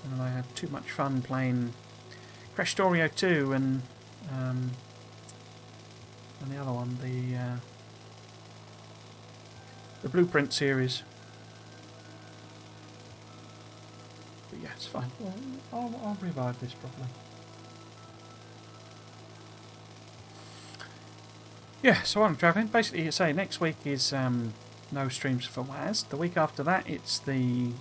And I had too much fun playing Factorio 2 and the other one, the Blueprint series. But yeah, it's fine. I'll revive this properly. Yeah, so I'm travelling. Basically, you say next week is no streams for WAS. The week after that, it's the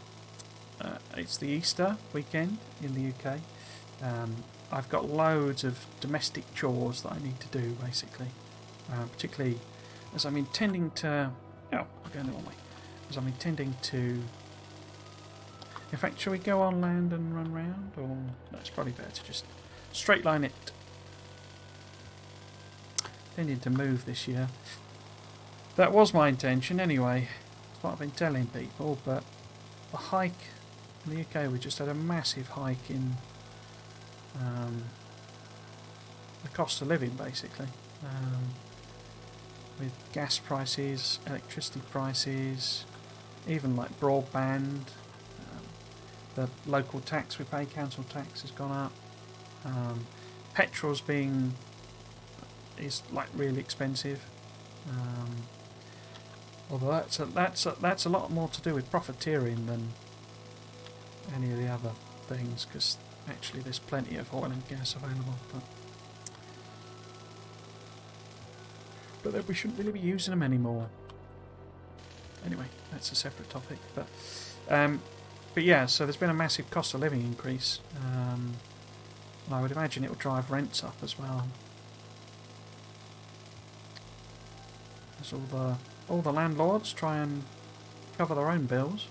Easter weekend in the UK. I've got loads of domestic chores that I need to do, basically. Particularly as I'm intending to... Oh, I'm going the wrong way. As I'm intending to... In fact, shall we go on land and run round? Or no, it's probably better to just straight line it. Intending to move this year. That was my intention anyway. That's what I've been telling people, but the hike in the UK, we just had a massive hike in the cost of living, basically, with gas prices, electricity prices, even like broadband. The local tax we pay, council tax, has gone up. Petrol's is like really expensive. Although that's a lot more to do with profiteering than any of the other things, because actually there's plenty of oil and gas available, but that we shouldn't really be using them anymore. Anyway, that's a separate topic. But yeah, so there's been a massive cost of living increase, and I would imagine it will drive rents up as well. As all the landlords try and cover their own bills,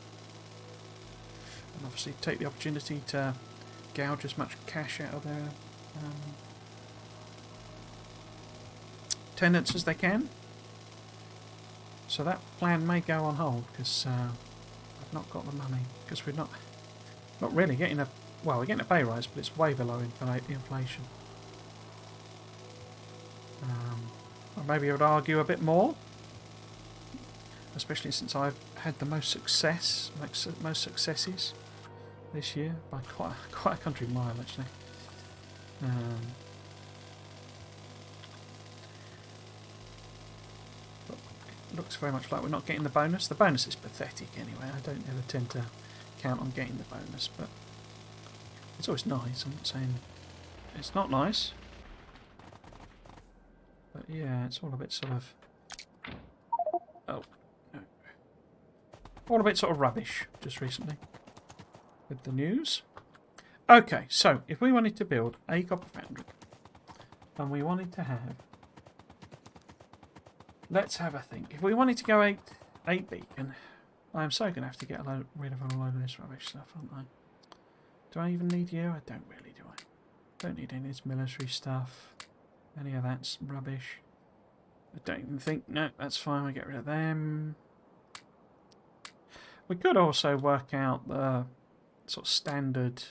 and obviously take the opportunity to gouge as much cash out of their tenants as they can. So that plan may go on hold because I've not got the money, because we're not really getting we're getting a pay rise, but it's way below inflation. Or maybe I would argue a bit more, especially since I've had the most successes this year by quite a country mile, actually. But it looks very much like we're not getting the bonus. The bonus is pathetic anyway. I don't ever tend to count on getting the bonus, but it's always nice. I'm not saying it's not nice, but yeah, it's all a bit sort of... Oh, no. All a bit sort of rubbish just recently with the news. Okay, so if we wanted to build a copper foundry and we wanted to have... Let's have a think. If we wanted to go 8 beacon, I'm so going to have to get rid of a load of this rubbish stuff, aren't I? Do I even need you? I don't really, do I? Don't need any of this military stuff. Any of that's rubbish. I don't even think... No, that's fine. We get rid of them. We could also work out the sort of standard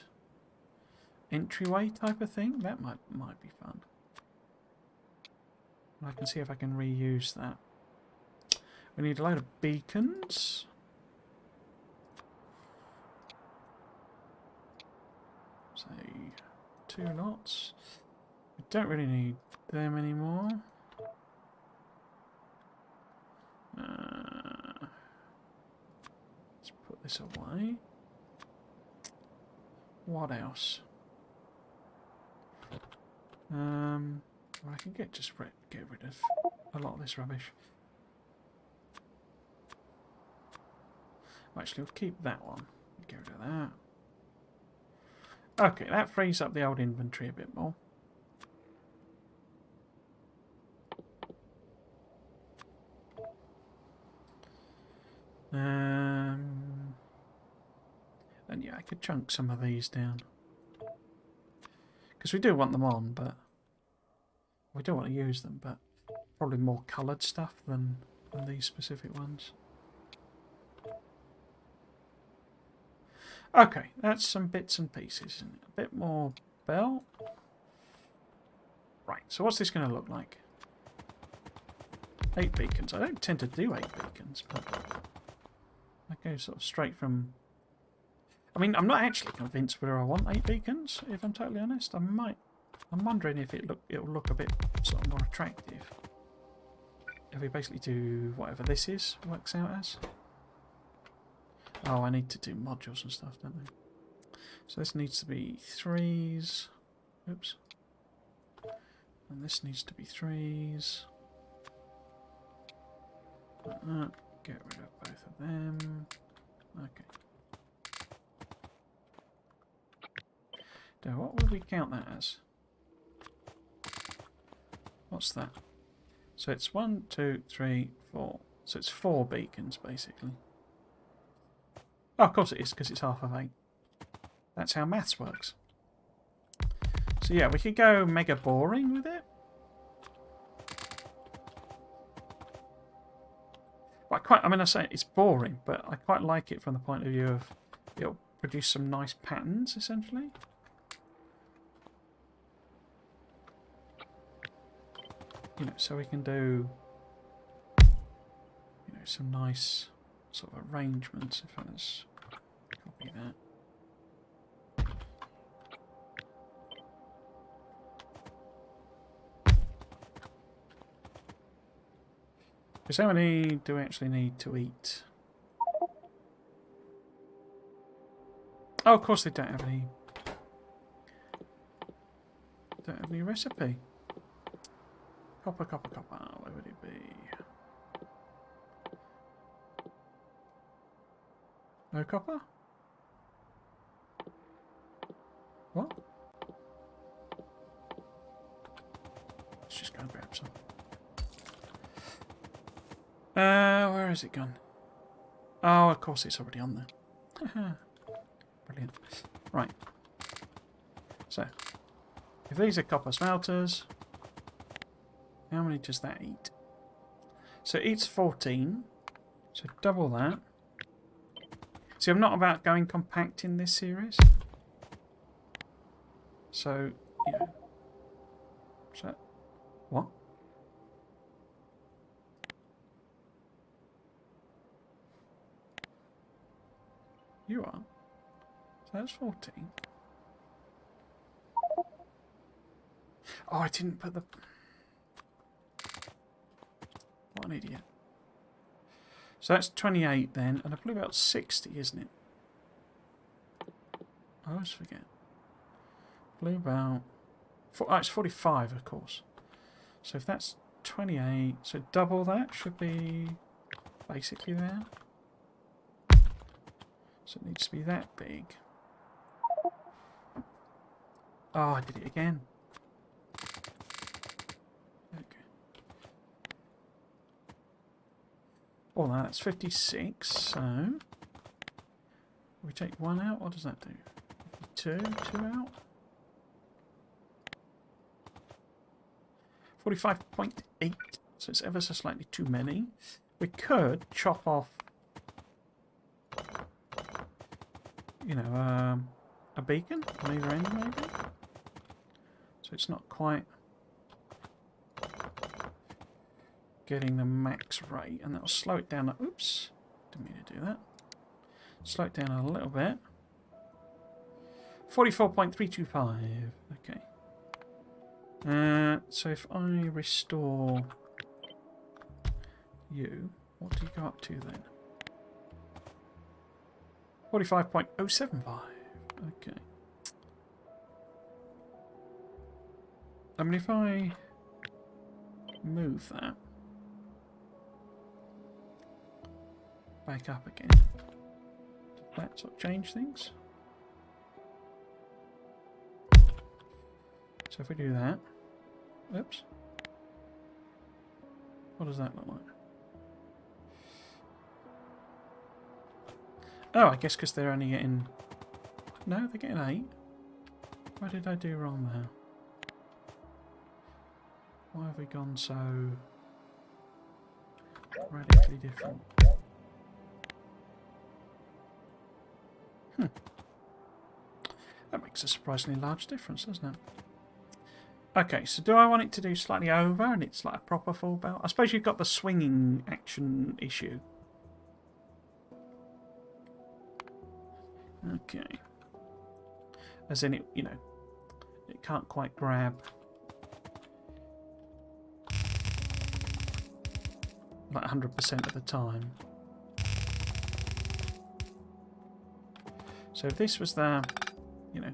entryway type of thing. That might be fun. I can see if I can reuse that. We need a load of beacons. Say 2 lots. We don't really need them anymore. Let's put this away. What else? Well, I can get rid of a lot of this rubbish. Actually, we'll keep that one. Get rid of that. Okay, that frees up the old inventory a bit more. And yeah, I could chunk some of these down. Because we do want them on, but... We do want to use them, but... Probably more coloured stuff than these specific ones. Okay, that's some bits and pieces. A bit more belt. Right, so what's this going to look like? 8 beacons. I don't tend to do 8 beacons, but... I go sort of straight from... I mean, I'm not actually convinced whether I want 8 beacons, if I'm totally honest. I'm wondering if it'll look a bit sort of more attractive. If we basically do whatever this is, works out as. Oh, I need to do modules and stuff, don't I? So this needs to be 3s. Oops. And this needs to be 3s. Get rid of both of them. Okay. Now, what would we count that as? What's that? So it's 1, 2, 3, 4. So it's 4 beacons, basically. Oh, of course it is, because it's half of 8. That's how maths works. So yeah, we could go mega boring with it. But I mean, I say it's boring, but I quite like it from the point of view of it'll produce some nice patterns, essentially. You know, so we can do, you know, some nice sort of arrangements. If I just copy that. Because how many do we actually need to eat? Oh, of course they don't have any. Don't have any recipe. Copper, copper, copper. Where would it be? No copper? What? Let's just go and grab some. Where has it gone? Oh, of course it's already on there. Brilliant. Right. So, if these are copper smelters, how many does that eat? So it eats 14. So double that. See, I'm not about going compact in this series. So, yeah. So, what? You are. So that's 14. Oh, I didn't put the... What an idiot. So that's 28 then, and a blue belt's 60, isn't it? I always forget. Blue belt... Oh, it's 45, of course. So if that's 28, so double that should be basically there. So it needs to be that big. Oh, I did it again. Okay. Oh, no, that's 56, so... We take 1 out, what does that do? 2 out? 45.8, so it's ever so slightly too many. We could chop off, you know, a beacon on either end, maybe. So it's not quite getting the max rate, and that'll slow it down. Oops, didn't mean to do that. Slow it down a little bit. 44.325. Okay. So if I restore you, what do you go up to then? 45.075. Okay. I mean, if I move that back up again. that sort of change things? So if we do that, oops, what does that look like? Oh, I guess because they're only getting... No, they're getting 8. What did I do wrong there? Why have we gone so radically different? That makes a surprisingly large difference, doesn't it? Okay, so do I want it to do slightly over and it's like a proper full belt? I suppose you've got the swinging action issue. Okay. As in it, you know, it can't quite grab like 100% of the time. So if this was the, you know,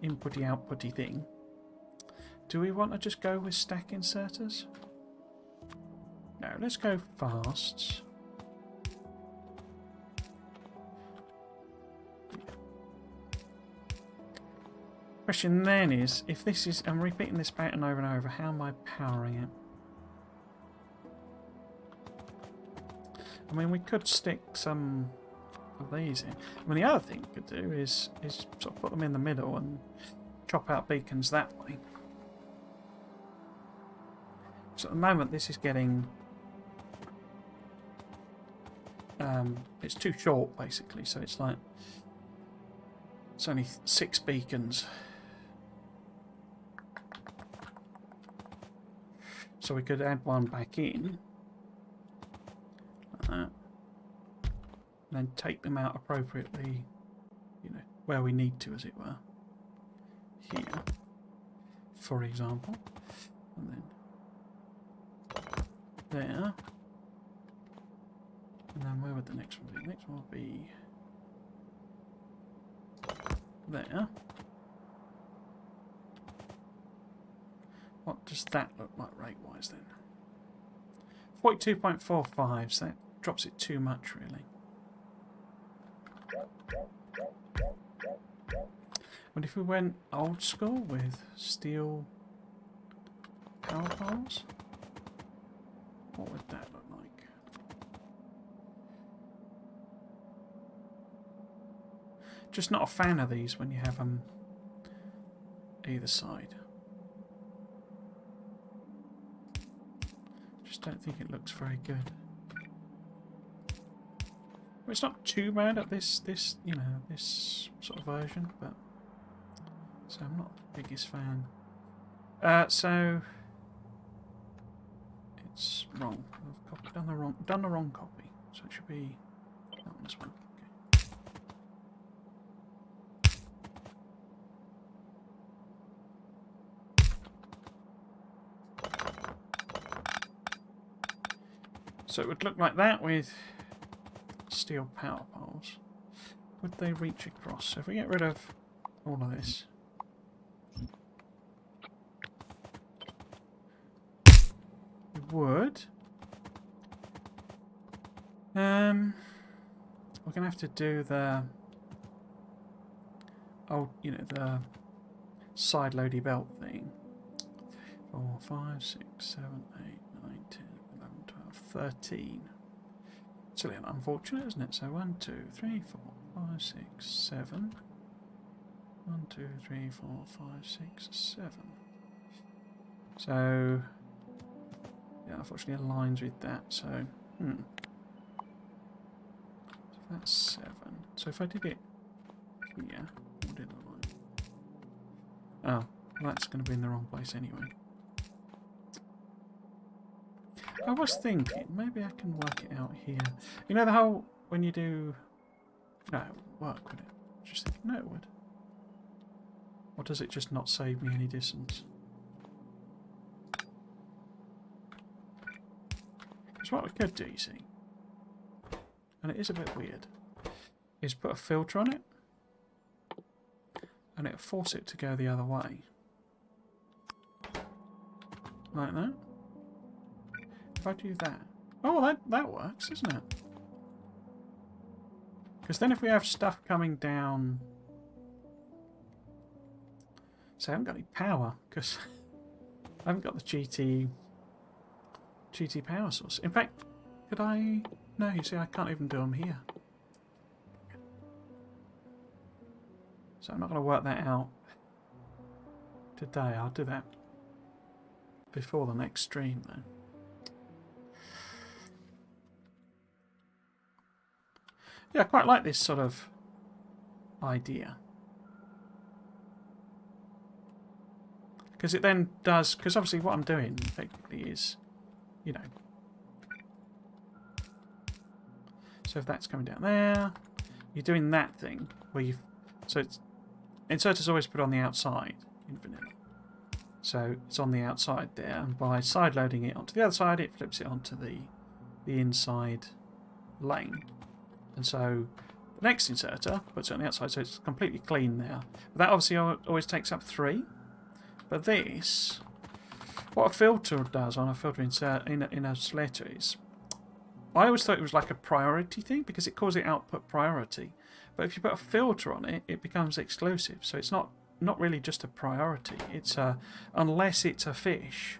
inputty outputty thing, do we want to just go with stack inserters? No, let's go fasts. Question then is, if this is, I'm repeating this pattern over and over, how am I powering it? I mean, we could stick some of these in. I mean, the other thing we could do is sort of put them in the middle and chop out beacons that way. So at the moment, this is getting... it's too short, basically, so it's like... It's only 6 beacons. So we could add one back in. Like that. And then take them out appropriately, you know, where we need to, as it were. Here, for example. And then there. And then where would the next one be? The next one would be there. What does that look like rate-wise then? 42.45, so that drops it too much, really. But if we went old school with steel power poles, what would that look like? Just not a fan of these when you have them either side. Just don't think it looks very good. Well, it's not too bad at this you know, this sort of version, but so I'm not the biggest fan. So it's wrong. I've done the wrong copy. So it should be that one as well. So it would look like that with steel power poles. Would they reach across? So if we get rid of all of this, we would. We're gonna have to do the you know, the side loady belt thing. 4, 5, 6, 7, 8, 9, 10, 11, 12, 13. It's a little unfortunate, isn't it? So 1, 2, 3, 4, 5, 6, 7. 1, 2, 3, 4, 5, 6, 7. So yeah, unfortunately aligns with that. So so that's 7. So if I did it here, what did it look like? Oh, well, that's going to be in the wrong place anyway. I was thinking, maybe I can work it out here. You know the whole, when you do... No, it wouldn't work, would it? Just thinking, no, it would. Or does it just not save me any distance? Because what we could do, you see, and it is a bit weird, is put a filter on it, and it'll force it to go the other way. Like that. If I do that... Oh, that works, doesn't it? Because then if we have stuff coming down... So I haven't got any power, because I haven't got the GT power source. In fact, could I... No, you see, I can't even do them here. So I'm not going to work that out today. I'll do that before the next stream, though. Yeah, I quite like this sort of idea. Because it then does... Because obviously what I'm doing, effectively, is, you know... So if that's coming down there, you're doing that thing where you've... So it's... Inserters always put on the outside in vanilla. So it's on the outside there, and by side loading it onto the other side, it flips it onto the inside lane. And so the next inserter puts it on the outside, so it's completely clean there. But that obviously always takes up 3. But this, what a filter does on a filter insert in a slitter is, I always thought it was like a priority thing because it calls it output priority. But if you put a filter on it, it becomes exclusive. So it's not really just a priority. It's unless it's a fish,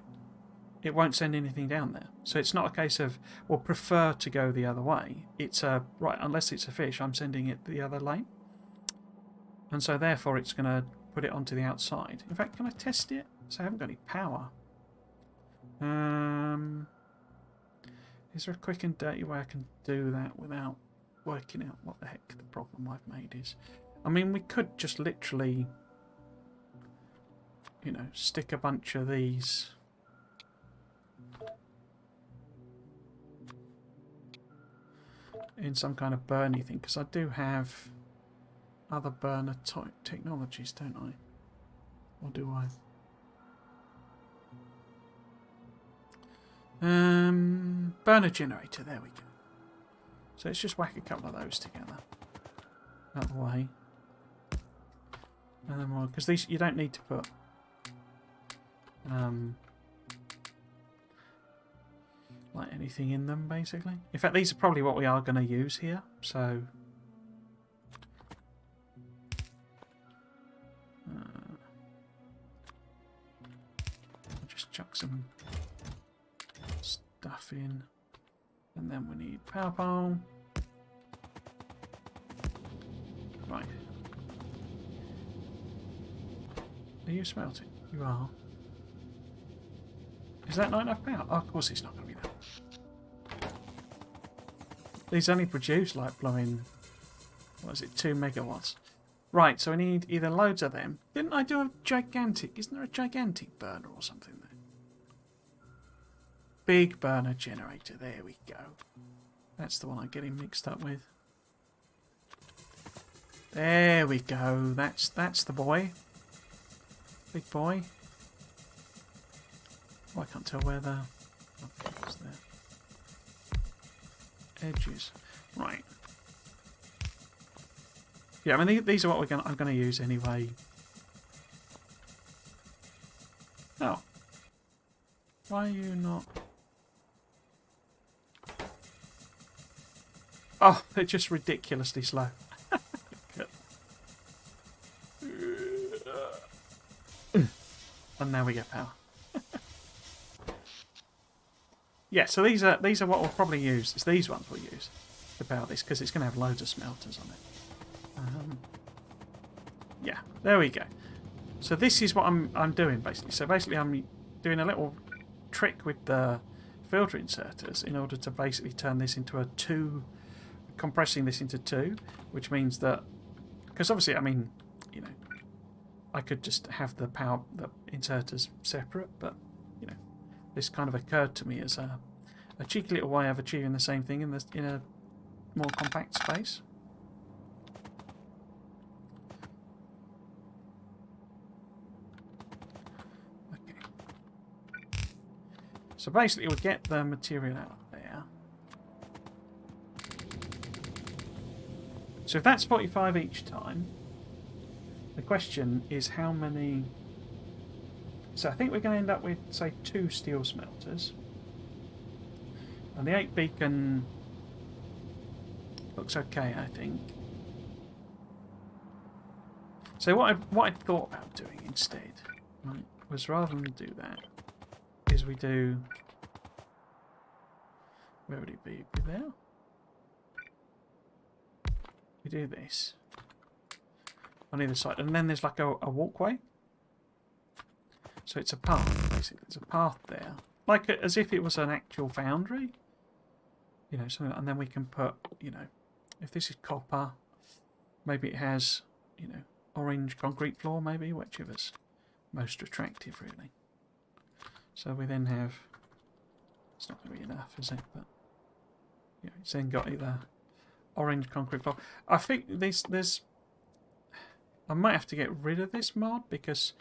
it won't send anything down there. So it's not a case of, well, prefer to go the other way. It's right, unless it's a fish, I'm sending it the other lane. And so therefore it's going to put it onto the outside. In fact, can I test it? So I haven't got any power. Is there a quick and dirty way I can do that without working out what the heck the problem I've made is? I mean, we could just literally, you know, stick a bunch of these in some kind of burny thing, because I do have other burner technologies, don't I? Or do I? Burner generator, there we go. So let's just whack a couple of those together. Out of the way. And then we'll, because these, you don't need to put like anything in them, basically. In fact, these are probably what we are going to use here, so I'll just chuck some stuff in, and then we need power pole. Right. Are you smelting? You are. Is that not enough power? Oh, of course it's not going to be that. These only produce like blowing, what is it, 2 megawatts. Right, so we need either loads of them. Didn't I do a gigantic, isn't there a gigantic burner or something there? Big burner generator, there we go. That's the one I'm getting mixed up with. There we go, that's the boy. Big boy. Oh, I can't tell where the edges. Right. Yeah, I mean these are what I'm going to use anyway. Oh, why are you not? Oh, they're just ridiculously slow. And now we get power. Yeah, so these are what we'll probably use. It's these ones we'll use to power this because it's going to have loads of smelters on it. Yeah, there we go. So this is what I'm doing basically. So basically I'm doing a little trick with the filter inserters in order to basically turn this into a 2, compressing this into 2, which means that, because obviously, I mean, you know, I could just have the inserters separate, but you know, this kind of occurred to me as a cheeky little way of achieving the same thing in a more compact space. Okay. So basically, we'll get the material out of there. So if that's 45 each time, the question is how many. So I think we're going to end up with, say, 2 steel smelters. And the 8 beacon looks okay, I think. So what I thought about doing instead, right, was rather than do that, is we do... Where would it be? Be there? We do this on either side, and then there's like a walkway. So it's a path, basically. There's a path there, like as if it was an actual foundry. You know, something, and then we can put, you know, if this is copper, maybe it has, you know, orange concrete floor, maybe, whichever's most attractive, really. So we then have, it's not going to be enough, is it? But yeah, it's then got either orange concrete floor. I think there's, I might have to get rid of this mod because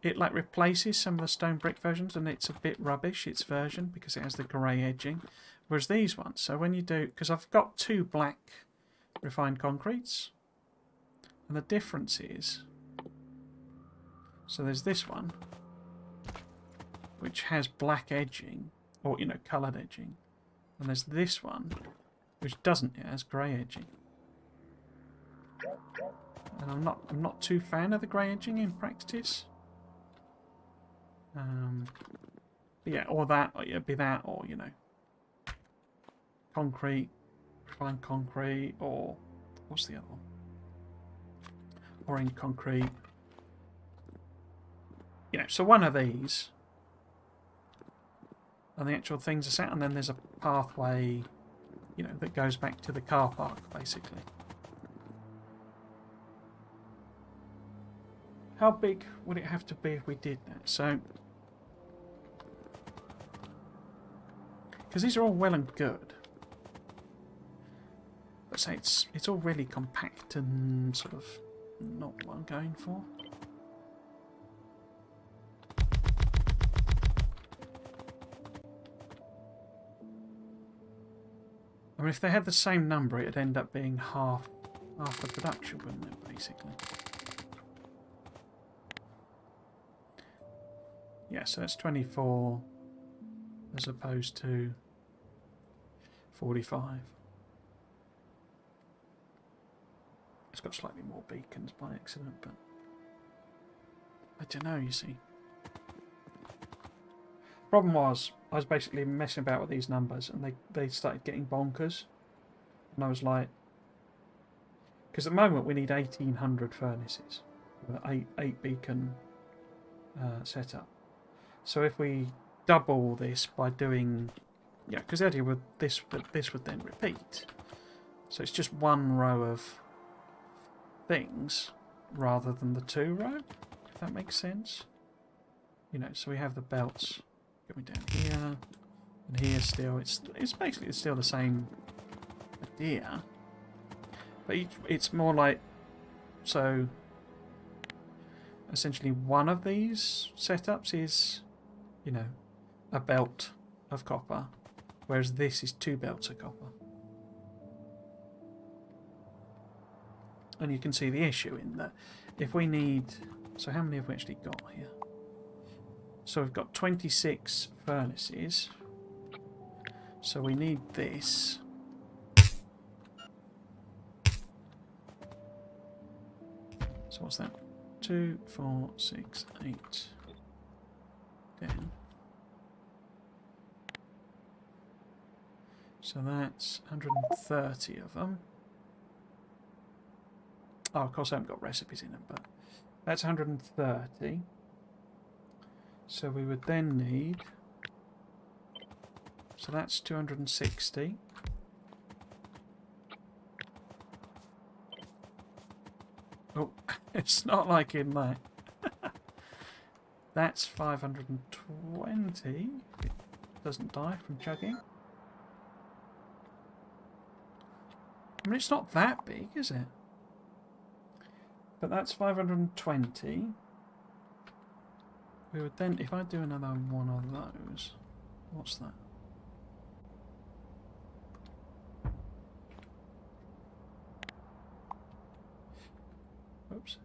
it like replaces some of the stone brick versions, and it's a bit rubbish, its version, because it has the grey edging. Whereas these ones, so when you do, because I've got 2 black refined concretes, and the difference is, so there's this one, which has black edging, or, you know, coloured edging, and there's this one, which doesn't, it has grey edging. And I'm not too fan of the grey edging in practice. But yeah, or that, or, yeah, be that, or, you know, concrete, refined concrete, or what's the other one? Orange concrete. You know, so one of these, and the actual things are set, and then there's a pathway, you know, that goes back to the car park, basically. How big would it have to be if we did that? So, because these are all well and good, but say it's all really compact and sort of not what I'm going for. I mean, if they had the same number, it'd end up being half the production, wouldn't it, basically? Yeah, so that's 24 as opposed to 45. It's got slightly more beacons by accident, but I don't know, you see. Problem was, I was basically messing about with these numbers, and they started getting bonkers. And I was like, because at the moment we need 1,800 furnaces with an 8 beacon setup. So if we double this by doing, yeah, because the idea with this would then repeat. So it's just one row of things rather than the 2 row, if that makes sense. You know, so we have the belts going down here and here still. It's basically still the same idea, but it's more like, so essentially one of these setups is, you know, a belt of copper, whereas this is 2 belts of copper. And you can see the issue in that if we need, so how many have we actually got here? So we've got 26 furnaces, so we need this. So what's that? 2, 4, 6, 8, 10. So that's 130 of them. Oh, of course I haven't got recipes in them, but that's 130. So we would then need, so that's 260. Oh, it's not like in that. That's 520, if it doesn't die from chugging. I mean, it's not that big, is it? But that's 520. We would then, if I do another one of those, what's that? Oops.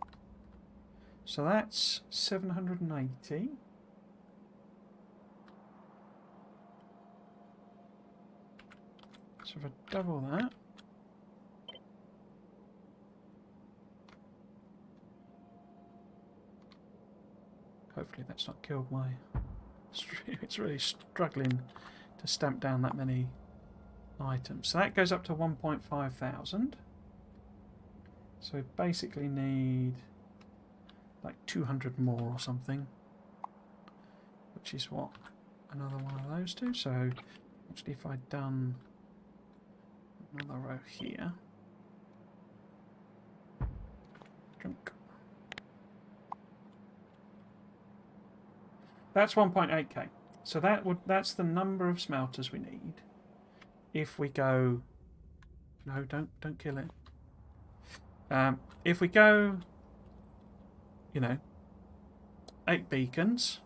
So that's 780. So if I double that, Hopefully that's not killed my... It's really struggling to stamp down that many items. So that goes up to 1.5 thousand. So we basically need like 200 more or something, which is what another one of those do. So actually if I'd done another row here, drunk. That's 1.8k. So that's the number of smelters we need if we go. No, don't kill it. If we go, 8 beacons,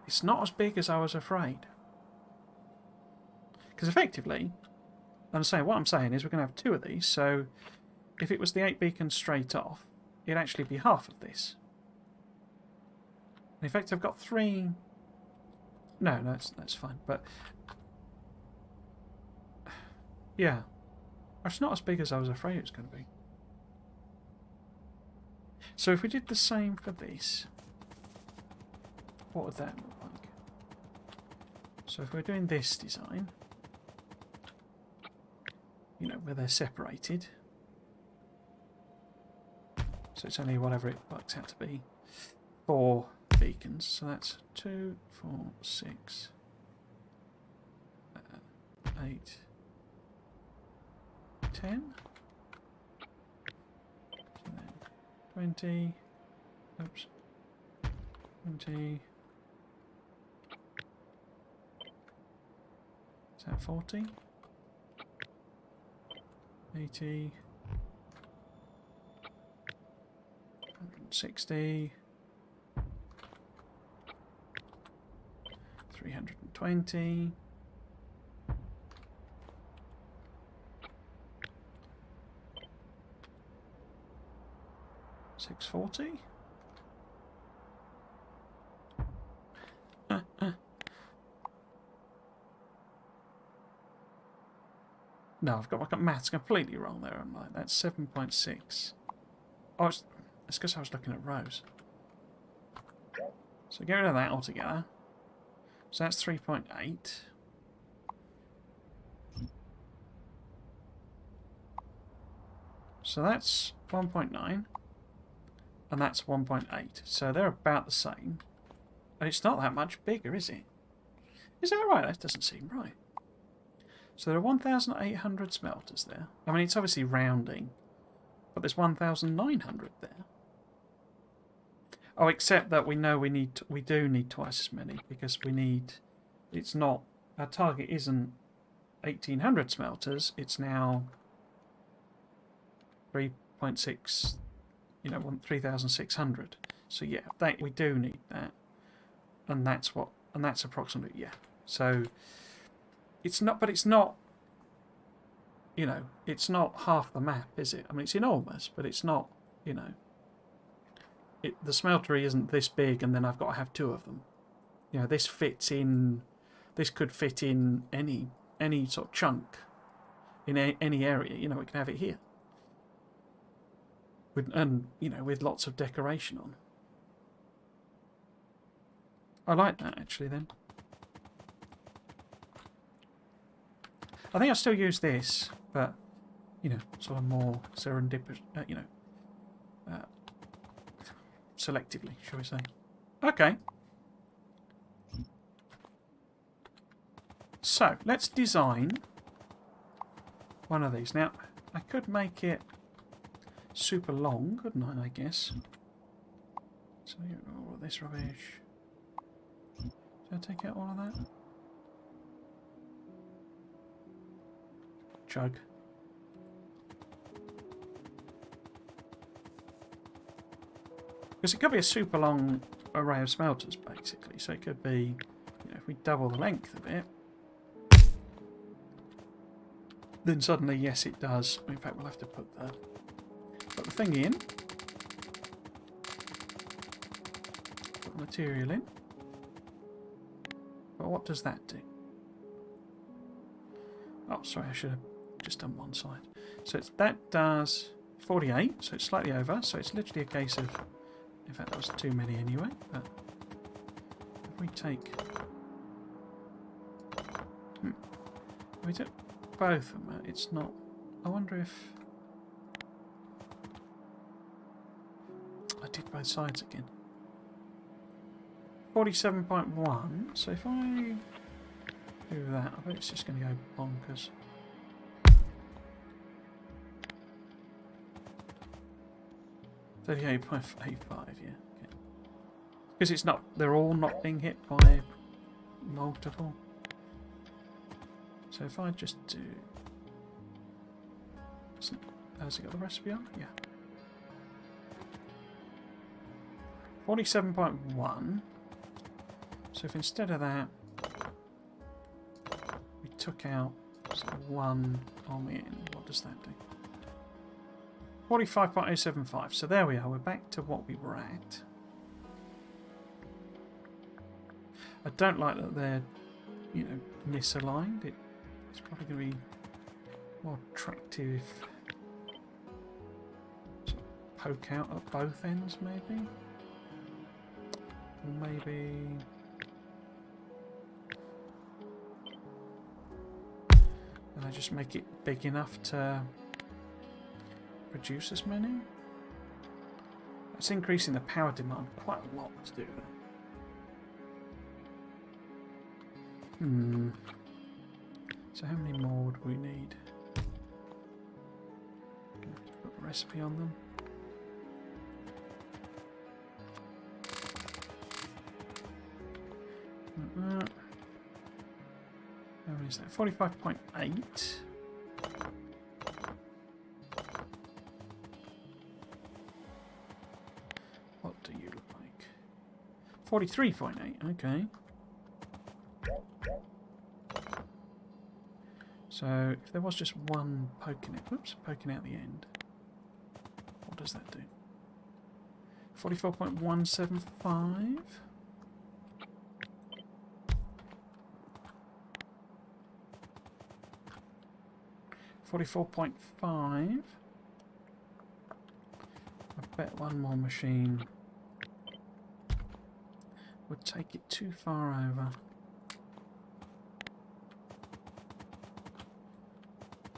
it's not as big as I was afraid. Because effectively, what I'm saying is we're going to have 2 of these. So if it was the 8 beacons straight off, it'd actually be half of this. In fact, I've got 3. No, that's fine. But yeah, it's not as big as I was afraid it was going to be. So if we did the same for this, what would that look like? So if we're doing this design, where they're separated, so it's only whatever it works out to be, 4 beacons. So that's 2, 4, 6, 8, 10, 20, oops, 20, is that 40, 80, 160, 320, 640. No, I've got my maths completely wrong there. I'm like, that's 7.6. Oh, it's because I was looking at rows. So get rid of that altogether. So that's 3.8. So that's 1.9. And that's 1.8. So they're about the same. And it's not that much bigger, is it? Is that right? That doesn't seem right. So there are 1,800 smelters there. I mean, it's obviously rounding. But there's 1,900 there. Oh, except that we know we do need twice as many. Because we need... It's not... Our target isn't 1,800 smelters. It's now 3.6... 3,600. So yeah, we do need that, and that's approximately, yeah. So it's not, but it's not. It's not half the map, is it? I mean, it's enormous, but it's not. The smeltery isn't this big, and then I've got to have 2 of them. This fits in. This could fit in any sort of chunk in any area. We can have it here. With lots of decoration on. I like that, actually, then. I think I'll still use this, but, sort of more serendipitous, selectively, shall we say. Okay. So, let's design one of these. Now, I could make it super long, couldn't I guess? So, all of this rubbish. Should I take out all of that? Chug. Because it could be a super long array of smelters, basically. So it could be, if we double the length of it, then suddenly, yes, it does. In fact, we'll have to put the thing in, put material in, but what does that do? Oh, sorry, I should have just done one side. So that does 48, so it's slightly over, so it's literally a case of In fact, that was too many anyway. But if we take, if we took both of them out, it's not. I wonder if I did both sides again. 47.1. So if I do that, I bet it's just going to go bonkers. $38.85, yeah. Okay. Because it's not, they're all not being hit by multiple. So if I just do, has it got the recipe on? Yeah. 47.1. So if instead of that, we took out one on the end, what does that do? 45.075. So there we are. We're back to what we were at. I don't like that they're, you know, misaligned. It's probably going to be more attractive. Sort of poke out at both ends, maybe. Or maybe. And I just make it big enough to produce as many. That's increasing the power demand quite a lot to do that. So how many more would we need? Put a recipe on them. How many is that? 45.8. What do you look like? 43.8, okay. So if there was just one poking it, whoops, poking out the end, what does that do? 44.175. 44.5. I bet one more machine would take it too far over.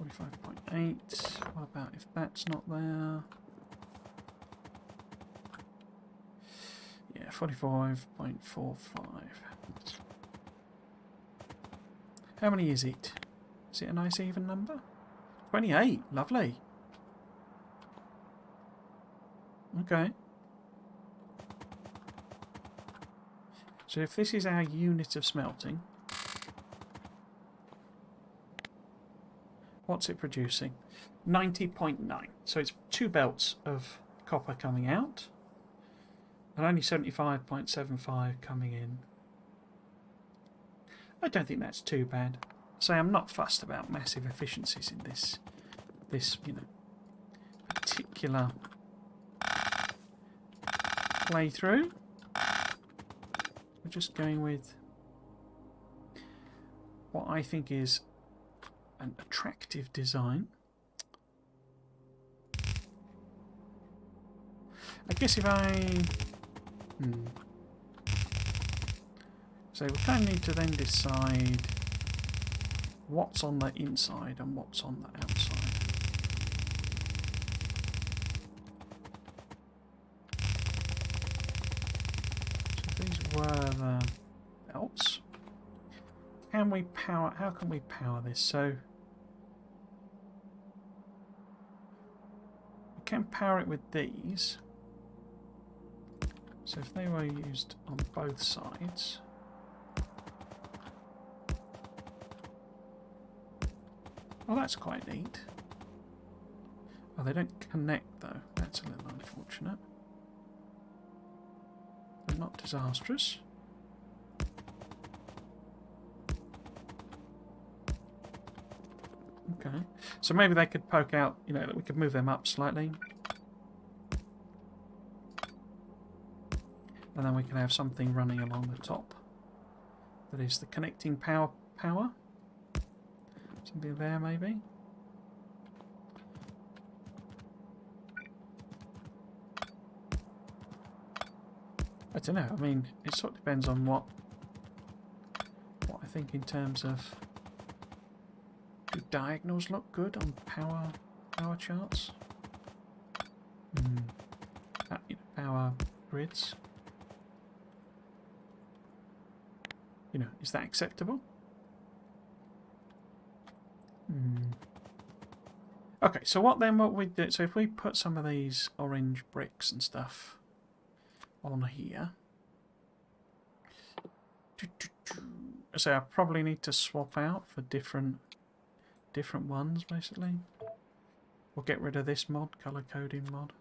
45.8. What about if that's not there? Yeah, 45.45. How many is it? Is it a nice even number? 28. Lovely. Okay. So if this is our unit of smelting, what's it producing? 90.9. So it's 2 belts of copper coming out and only 75.75 coming in. I don't think that's too bad. So I'm not fussed about massive efficiencies in this you know, particular playthrough. We're just going with what I think is an attractive design. I guess if I so we kind of need to then decide what's on the inside and what's on the outside. So if these were the belts, can we power? How can we power this? So we can power it with these. So if they were used on both sides. Well, that's quite neat. Oh, they don't connect though. That's a little unfortunate. But not disastrous. Okay. So maybe they could poke out, you know, we could move them up slightly. And then we can have something running along the top. That is the connecting power. Something there, maybe. I don't know. I mean, it sort of depends on what I think in terms of, do diagonals look good on power charts? You know, power grids. You know, is that acceptable? Okay, so what we do? So if we put some of these orange bricks and stuff on here. So I probably need to swap out for different ones, basically. We'll get rid of this mod, color coding mod,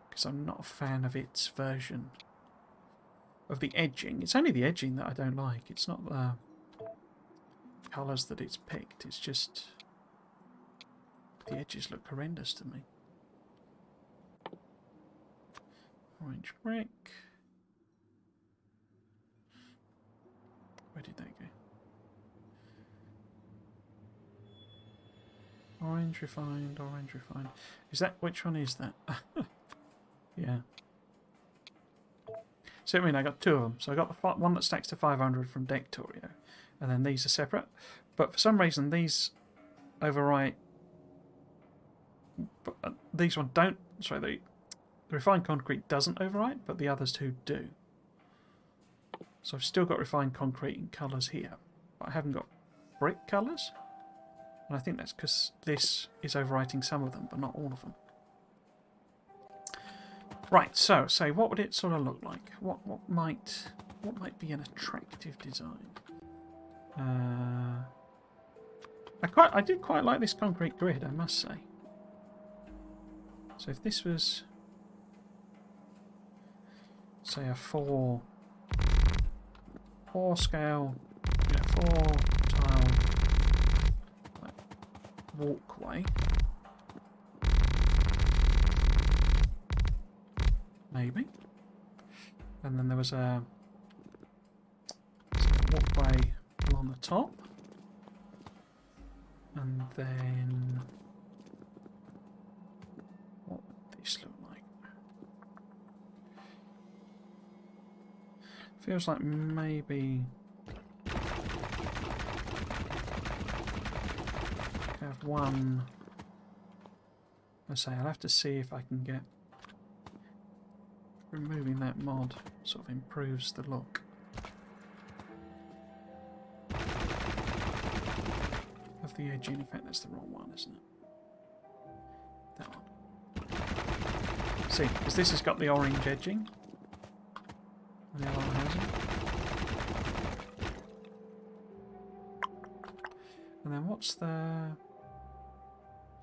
because I'm not a fan of its version of the edging. It's only the edging that I don't like. It's not the colours that it's picked. It's just the edges look horrendous to me. Orange brick. Where did they go? Orange refined, orange refined. Is that, which one is that? Yeah. So I mean, I got two of them. So I got the one that stacks to 500 from Factorio, and then these are separate. But for some reason, these overwrite. These ones don't. Sorry, the refined concrete doesn't overwrite, but the others two do. So I've still got refined concrete in colours here, but I haven't got brick colours. And I think that's because this is overwriting some of them, but not all of them. Right, so what would it sort of look like? What might be an attractive design? I did quite like this concrete grid, I must say. So if this was, say, a four scale, you know, 4 tile walkway. Maybe. And then there was a walkway along the top. And then what would this look like? Feels like maybe have one. I say I'll have to see if I can get removing that mod sort of improves the look of the edging. In fact, that's the wrong one, isn't it? That one. See, because this has got the orange edging, and the other one hasn't. And then what's the?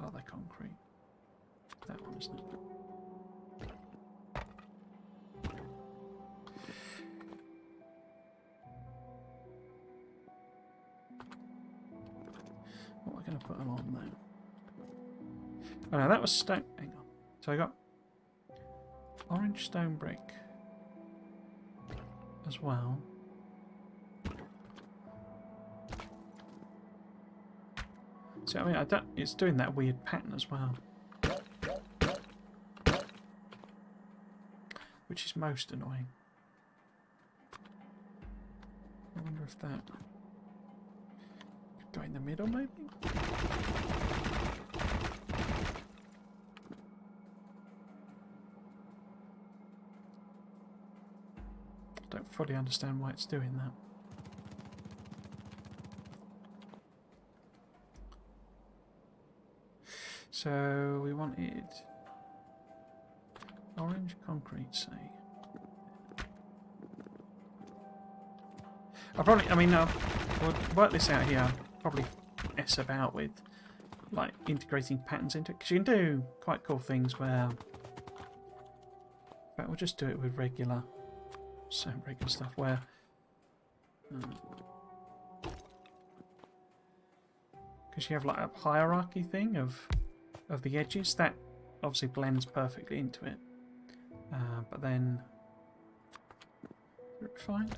Oh, the concrete. That one, isn't it? What am I going to put along there? Oh no, that was stone. Hang on. So I got orange stone brick as well. See, I mean, it's doing that weird pattern as well, which is most annoying. I wonder if that could go in the middle, maybe. Don't fully understand why it's doing that. So we wanted orange concrete, say. We'll work this out here. I'll probably mess about with like integrating patterns into it, because you can do quite cool things where, in fact, we'll just do it with regular stuff where because you have like a hierarchy thing of the edges that obviously blends perfectly into it, but then refined.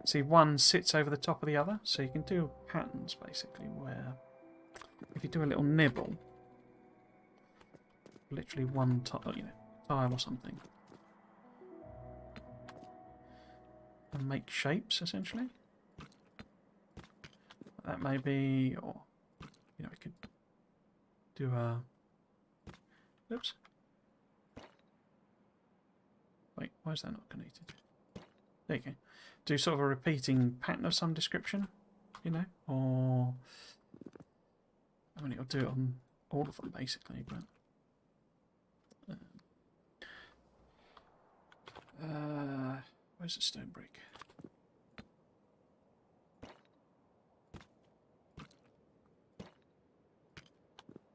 See, one sits over the top of the other, so you can do patterns basically where if you do a little nibble, literally one tile or something, and make shapes, essentially. That may be, or, you know, we could do a... Oops. Wait, why is that not connected? There you go. Do sort of a repeating pattern of some description, you know, or... I mean, it'll do it on all of them, basically, but... where's the stone brick?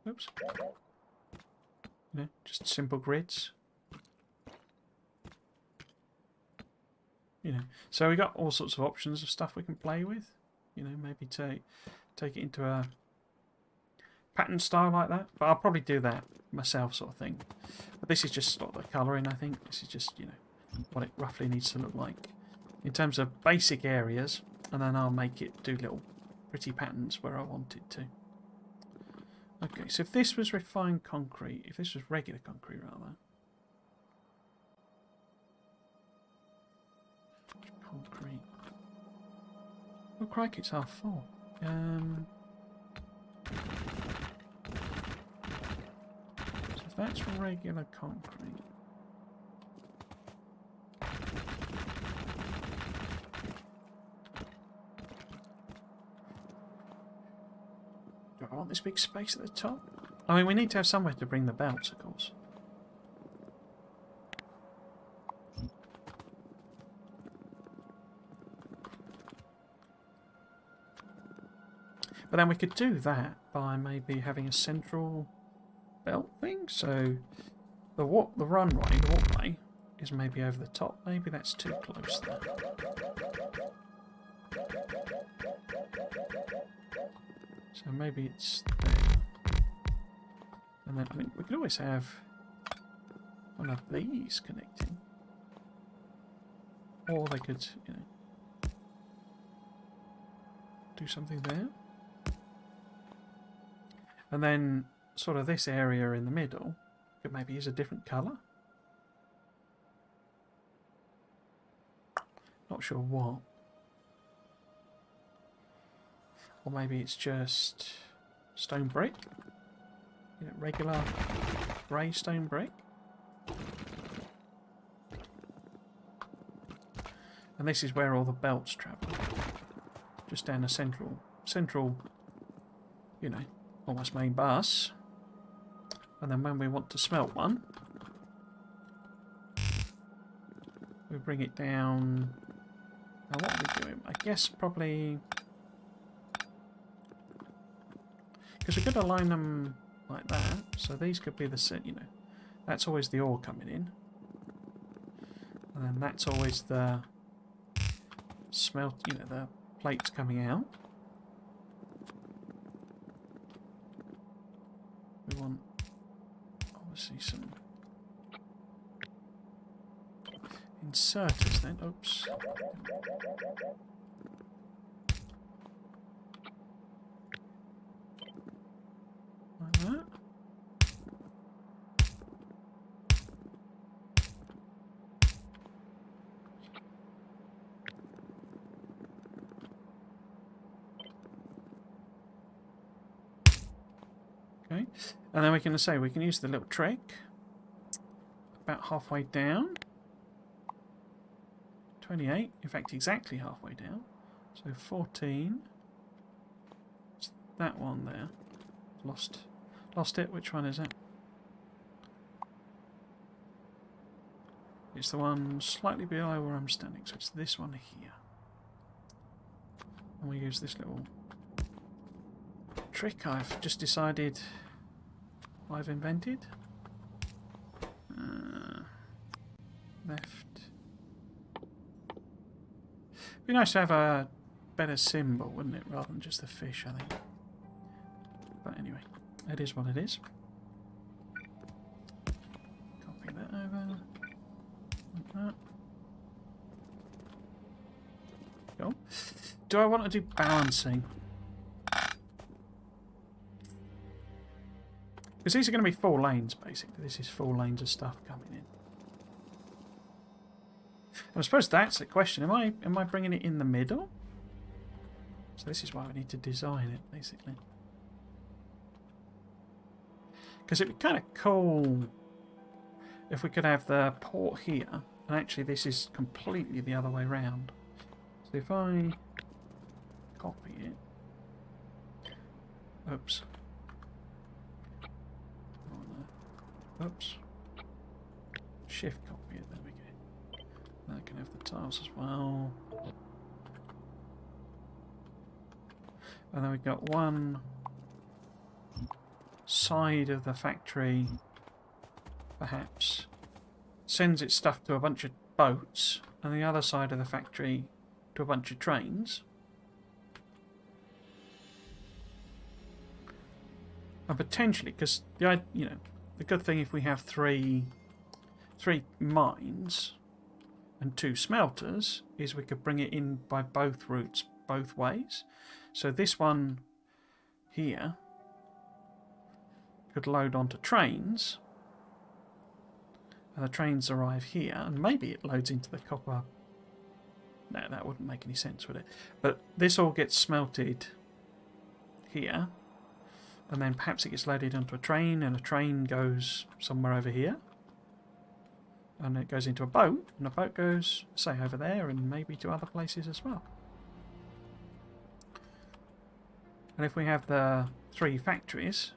Oops. You know, just simple grids. You know, so we got all sorts of options of stuff we can play with. You know, maybe take it into a pattern style like that. But I'll probably do that myself, sort of thing. But this is just sort of the colouring, I think. This is just, you know, what it roughly needs to look like in terms of basic areas, and then I'll make it do little pretty patterns where I want it to. Okay, so if this was refined concrete, if this was regular concrete rather. Concrete. Oh crikey, it's half full. So if that's regular concrete. Do I want this big space at the top? I mean, we need to have somewhere to bring the belts, of course. But then we could do that by maybe having a central belt thing. So the runway, the walkway, is maybe over the top. Maybe that's too close there. So maybe it's there. And then, I mean, we could always have one of these connecting. Or they could, you know, do something there. And then sort of this area in the middle could maybe use a different colour. Not sure what. Or maybe it's just stone brick. You know, regular grey stone brick. And this is where all the belts travel. Just down a central, you know, almost main bus. And then when we want to smelt one, we bring it down. Now what are we doing? I guess probably... Because we could align them like that. So these could be the, you know, that's always the ore coming in. And then that's always the smelt, you know, the plates coming out. We want obviously some inserters then. Oops. Like that. Okay, and then we can say we can use the little trick about halfway down. 28, in fact exactly halfway down. So 14. It's that one there. Lost it. Which one is it? It's the one slightly below where I'm standing. So it's this one here. And we use this little trick I've just decided I've invented. Left. Be nice to have a better symbol, wouldn't it, rather than just the fish, I think. But anyway, it is what it is. Copy that over. Like that. Go. Do I want to do balancing? Because these are going to be 4 lanes, basically. This is 4 lanes of stuff coming in. I suppose that's the question. Am I bringing it in the middle? So this is why we need to design it, basically. Because it'd be kind of cool if we could have the port here, and actually this is completely the other way round. So if I copy it... Oops. Oh no. Oops. Shift copy it, there we go. That can have the tiles as well. And then we've got one side of the factory, perhaps, sends its stuff to a bunch of boats, and the other side of the factory to a bunch of trains. And potentially, because the good thing if we have three mines and 2 smelters is we could bring it in by both routes, both ways. So this one here could load onto trains, and the trains arrive here, and maybe it loads into the copper. No, that wouldn't make any sense, would it? But this all gets smelted here, and then perhaps it gets loaded onto a train, and a train goes somewhere over here, and it goes into a boat, and a boat goes, say, over there, and maybe to other places as well. And if we have the 3 factories,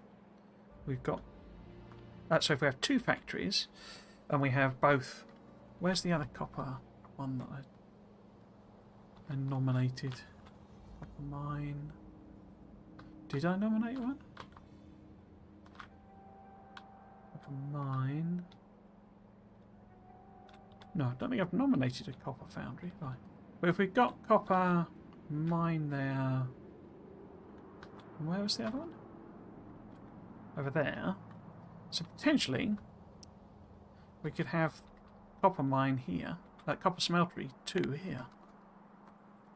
we've got... so if we have 2 factories, and we have both... Where's the other copper one that I nominated? Copper mine... Did I nominate one? Copper mine... No, I don't think I've nominated a copper foundry. Right. But if we've got copper mine there... Where was the other one? Over there. So potentially we could have copper mine here. Copper smeltery 2 here.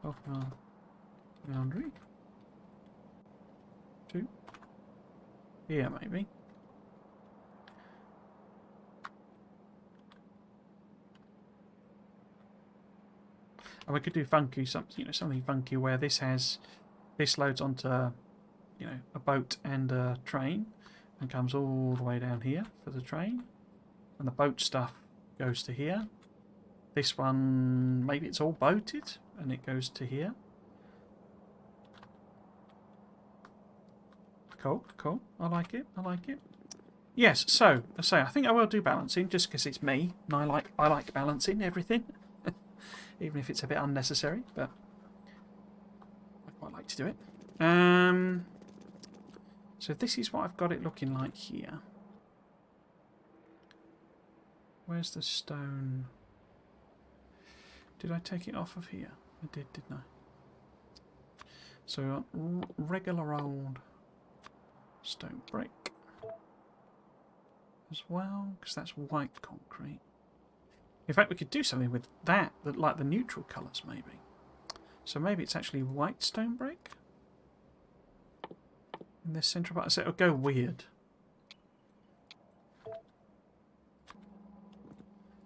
Copper foundry 2 here maybe. And we could do funky something funky where this loads onto a boat and a train and comes all the way down here for the train, and the boat stuff goes to here. This one, maybe it's all boated and it goes to here. Cool. I like it. Yes, so I think I will do balancing just because it's me and I like balancing everything. Even if it's a bit unnecessary, but I quite like to do it. So this is what I've got it looking like here. Where's the stone? Did I take it off of here? I did, didn't I? So regular old stone brick as well, because that's white concrete. In fact, we could do something with that like the neutral colours, maybe. So maybe it's actually white stone brick in this central part. So it'll go weird.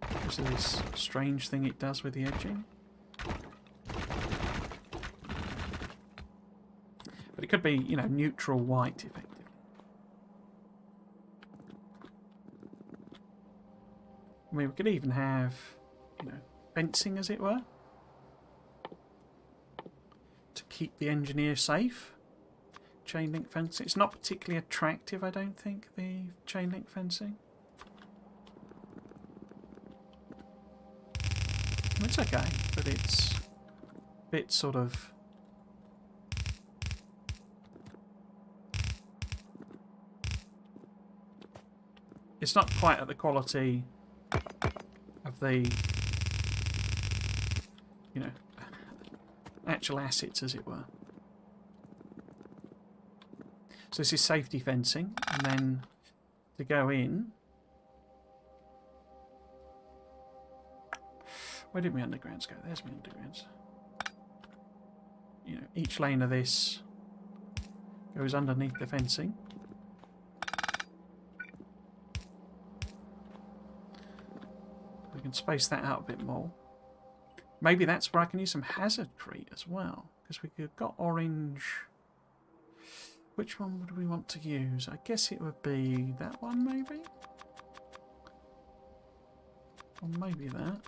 Because of this strange thing it does with the edging. But it could be, neutral white, effectively. I mean, we could even have, fencing, as it were, to keep the engineer safe. Chain link fencing. It's not particularly attractive, I don't think, the chain link fencing. It's okay, but it's a bit sort of... It's not quite at the quality of the, actual assets, as it were. So this is safety fencing, and then to go in... Where did my undergrounds go? There's my undergrounds. Each lane of this goes underneath the fencing. We can space that out a bit more. Maybe that's where I can use some hazardcrete as well, because we've got orange. Which one would we want to use? I guess it would be that one, maybe? Or maybe that.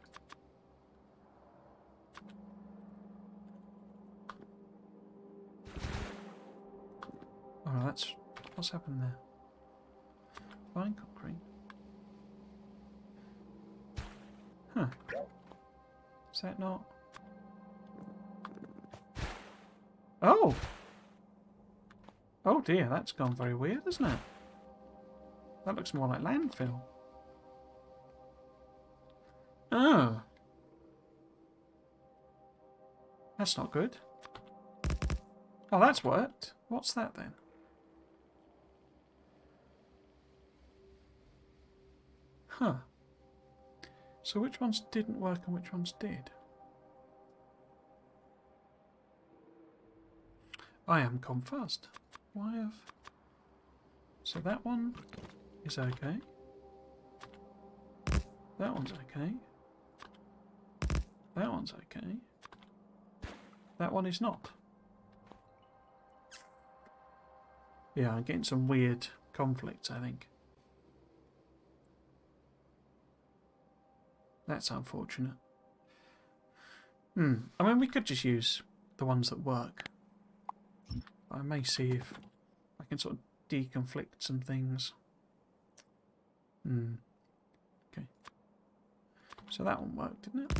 Oh, that's... What's happened there? Fine concrete. Huh. Is that not... Oh! Oh dear, that's gone very weird, isn't it? That looks more like landfill. Oh. That's not good. Oh, that's worked. What's that then? Huh. So which ones didn't work and which ones did? I am confused. Why have... So that one is okay. That one's okay. That one's okay. That one is not. Yeah, I'm getting some weird conflicts, I think. That's unfortunate. I mean, we could just use the ones that work. I may see if I can sort of deconflict some things. Okay. So that one worked, didn't it?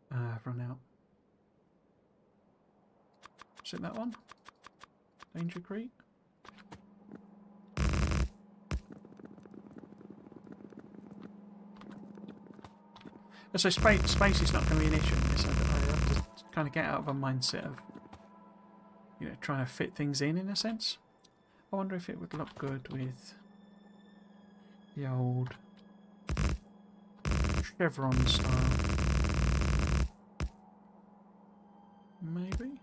I've run out. Is it that one? Danger Crete? So space is not going to be an issue in this. I have to kind of get out of a mindset of, you know, trying to fit things in a sense. I wonder if it would look good with the old chevron style. Maybe.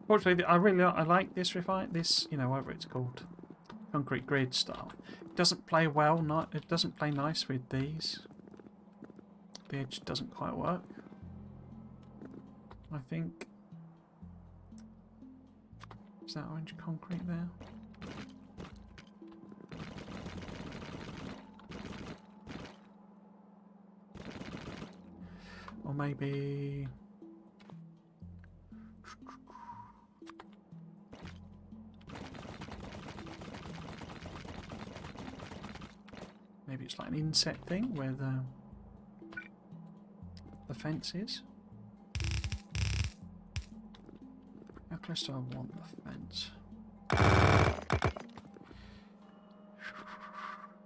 Fortunately, I like this you know, whatever it's called, concrete grid style. It doesn't play well. It doesn't play nice with these. The edge doesn't quite work. I think. Is that orange concrete there? Or maybe. Maybe it's like an inset thing where the fence is. How close do I want the fence?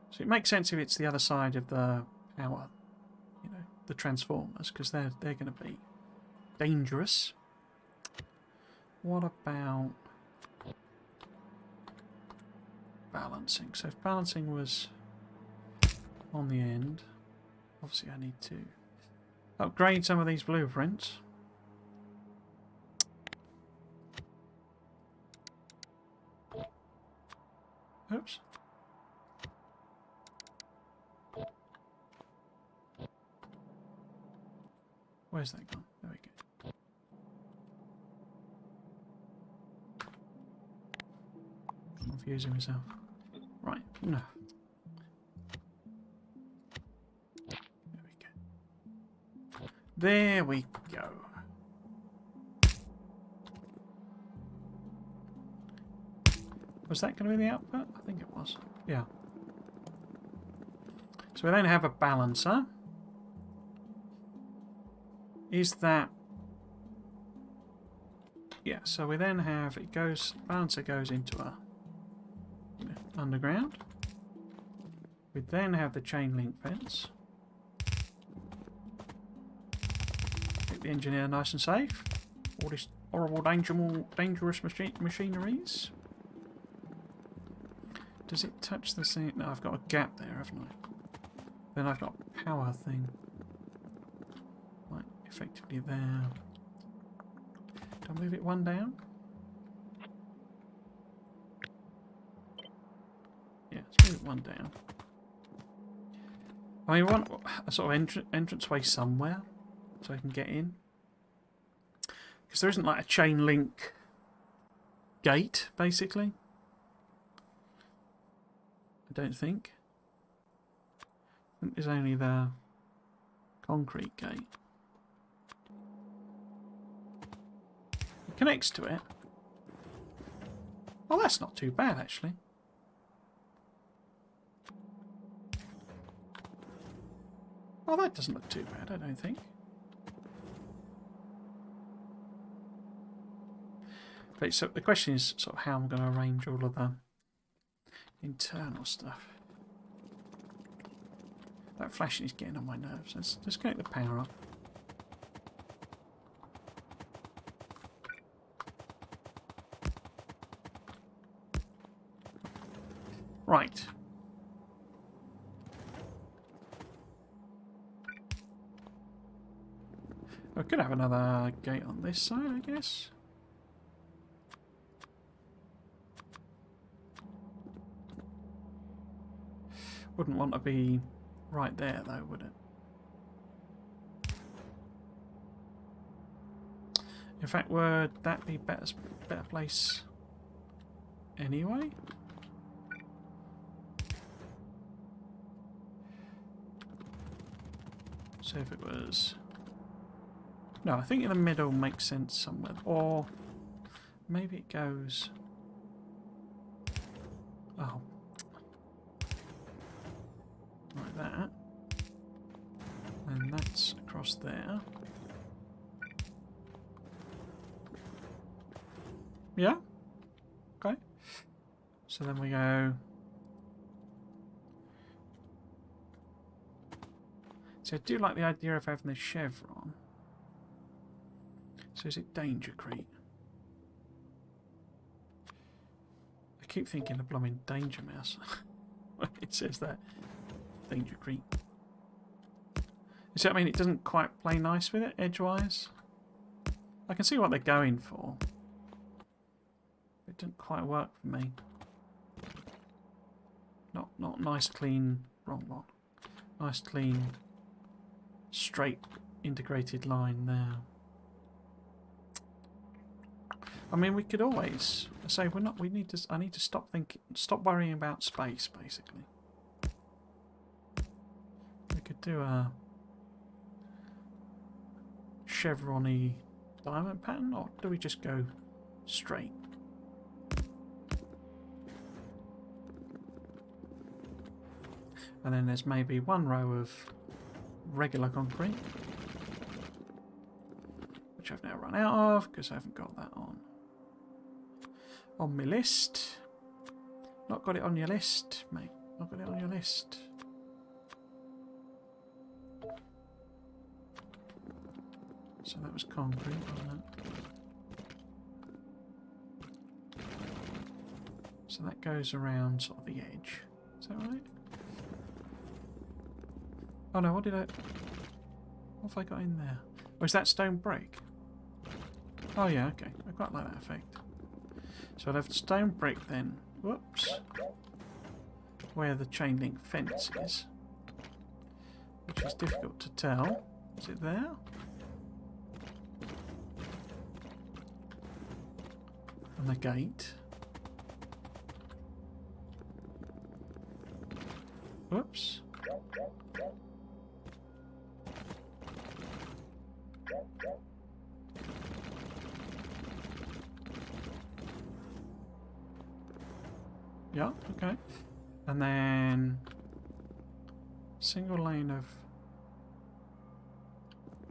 So it makes sense if it's the other side of the power, you know, the transformers, because they're going to be dangerous. What about balancing? So if balancing was on the end, obviously I need to upgrade some of these blueprints. Oops. Where's that gone? There we go. Confusing myself. Right, no. There we go. Was that going to be the output? I think it was. Yeah. So we then have a balancer. Is that... Yeah, so we then have... Balancer goes into a... You know, underground. We then have the chain link fence. Keep the engineer nice and safe. All this horrible, dangerous machineries. Does it touch the scene? No, I've got a gap there, haven't I? Then I've got a power thing. Like, effectively there. Do I move it one down? Yeah, let's move it one down. I mean, we want a sort of entranceway somewhere so I can get in. Because there isn't like a chain link gate, basically. I don't think. I think there's only the concrete gate. It connects to it. Oh, that's not too bad, actually. Oh, that doesn't look too bad, I don't think. But so the question is sort of how I'm going to arrange all of the internal stuff. That flashing is getting on my nerves. Let's just get the power up. Right. I could have another gate on this side, I guess. Wouldn't want to be right there, though, would it? In fact, would that be better place anyway? So if it was... No, I think in the middle makes sense somewhere. Or maybe it goes... Oh. Like that. And that's across there. Yeah? Okay. So then we go... So I do like the idea of having the chevron. So is it Dangercrete? I keep thinking of blooming Danger Mouse. It says that. Dangercrete. See what I mean? It doesn't quite play nice with it, edgewise. I can see what they're going for. It didn't quite work for me. Not nice, clean, wrong one. Nice, clean, straight, integrated line there. I mean, we could always say we're not. We need to. I need to stop worrying about space, basically. We could do a chevron-y diamond pattern, or do we just go straight? And then there's maybe one row of regular concrete, which I've now run out of because I haven't got that on my list. Not got it on your list, mate. Not got it on your list. So that was concrete, wasn't it? So that goes around sort of the edge. Is that right? Oh no, what have I got in there? Oh, is that stone brick? Oh yeah, okay. I quite like that effect. So I'd have stone brick then. Whoops. Where the chain link fence is. Which is difficult to tell. Is it there? And the gate. Whoops. Yeah, okay. And then single lane of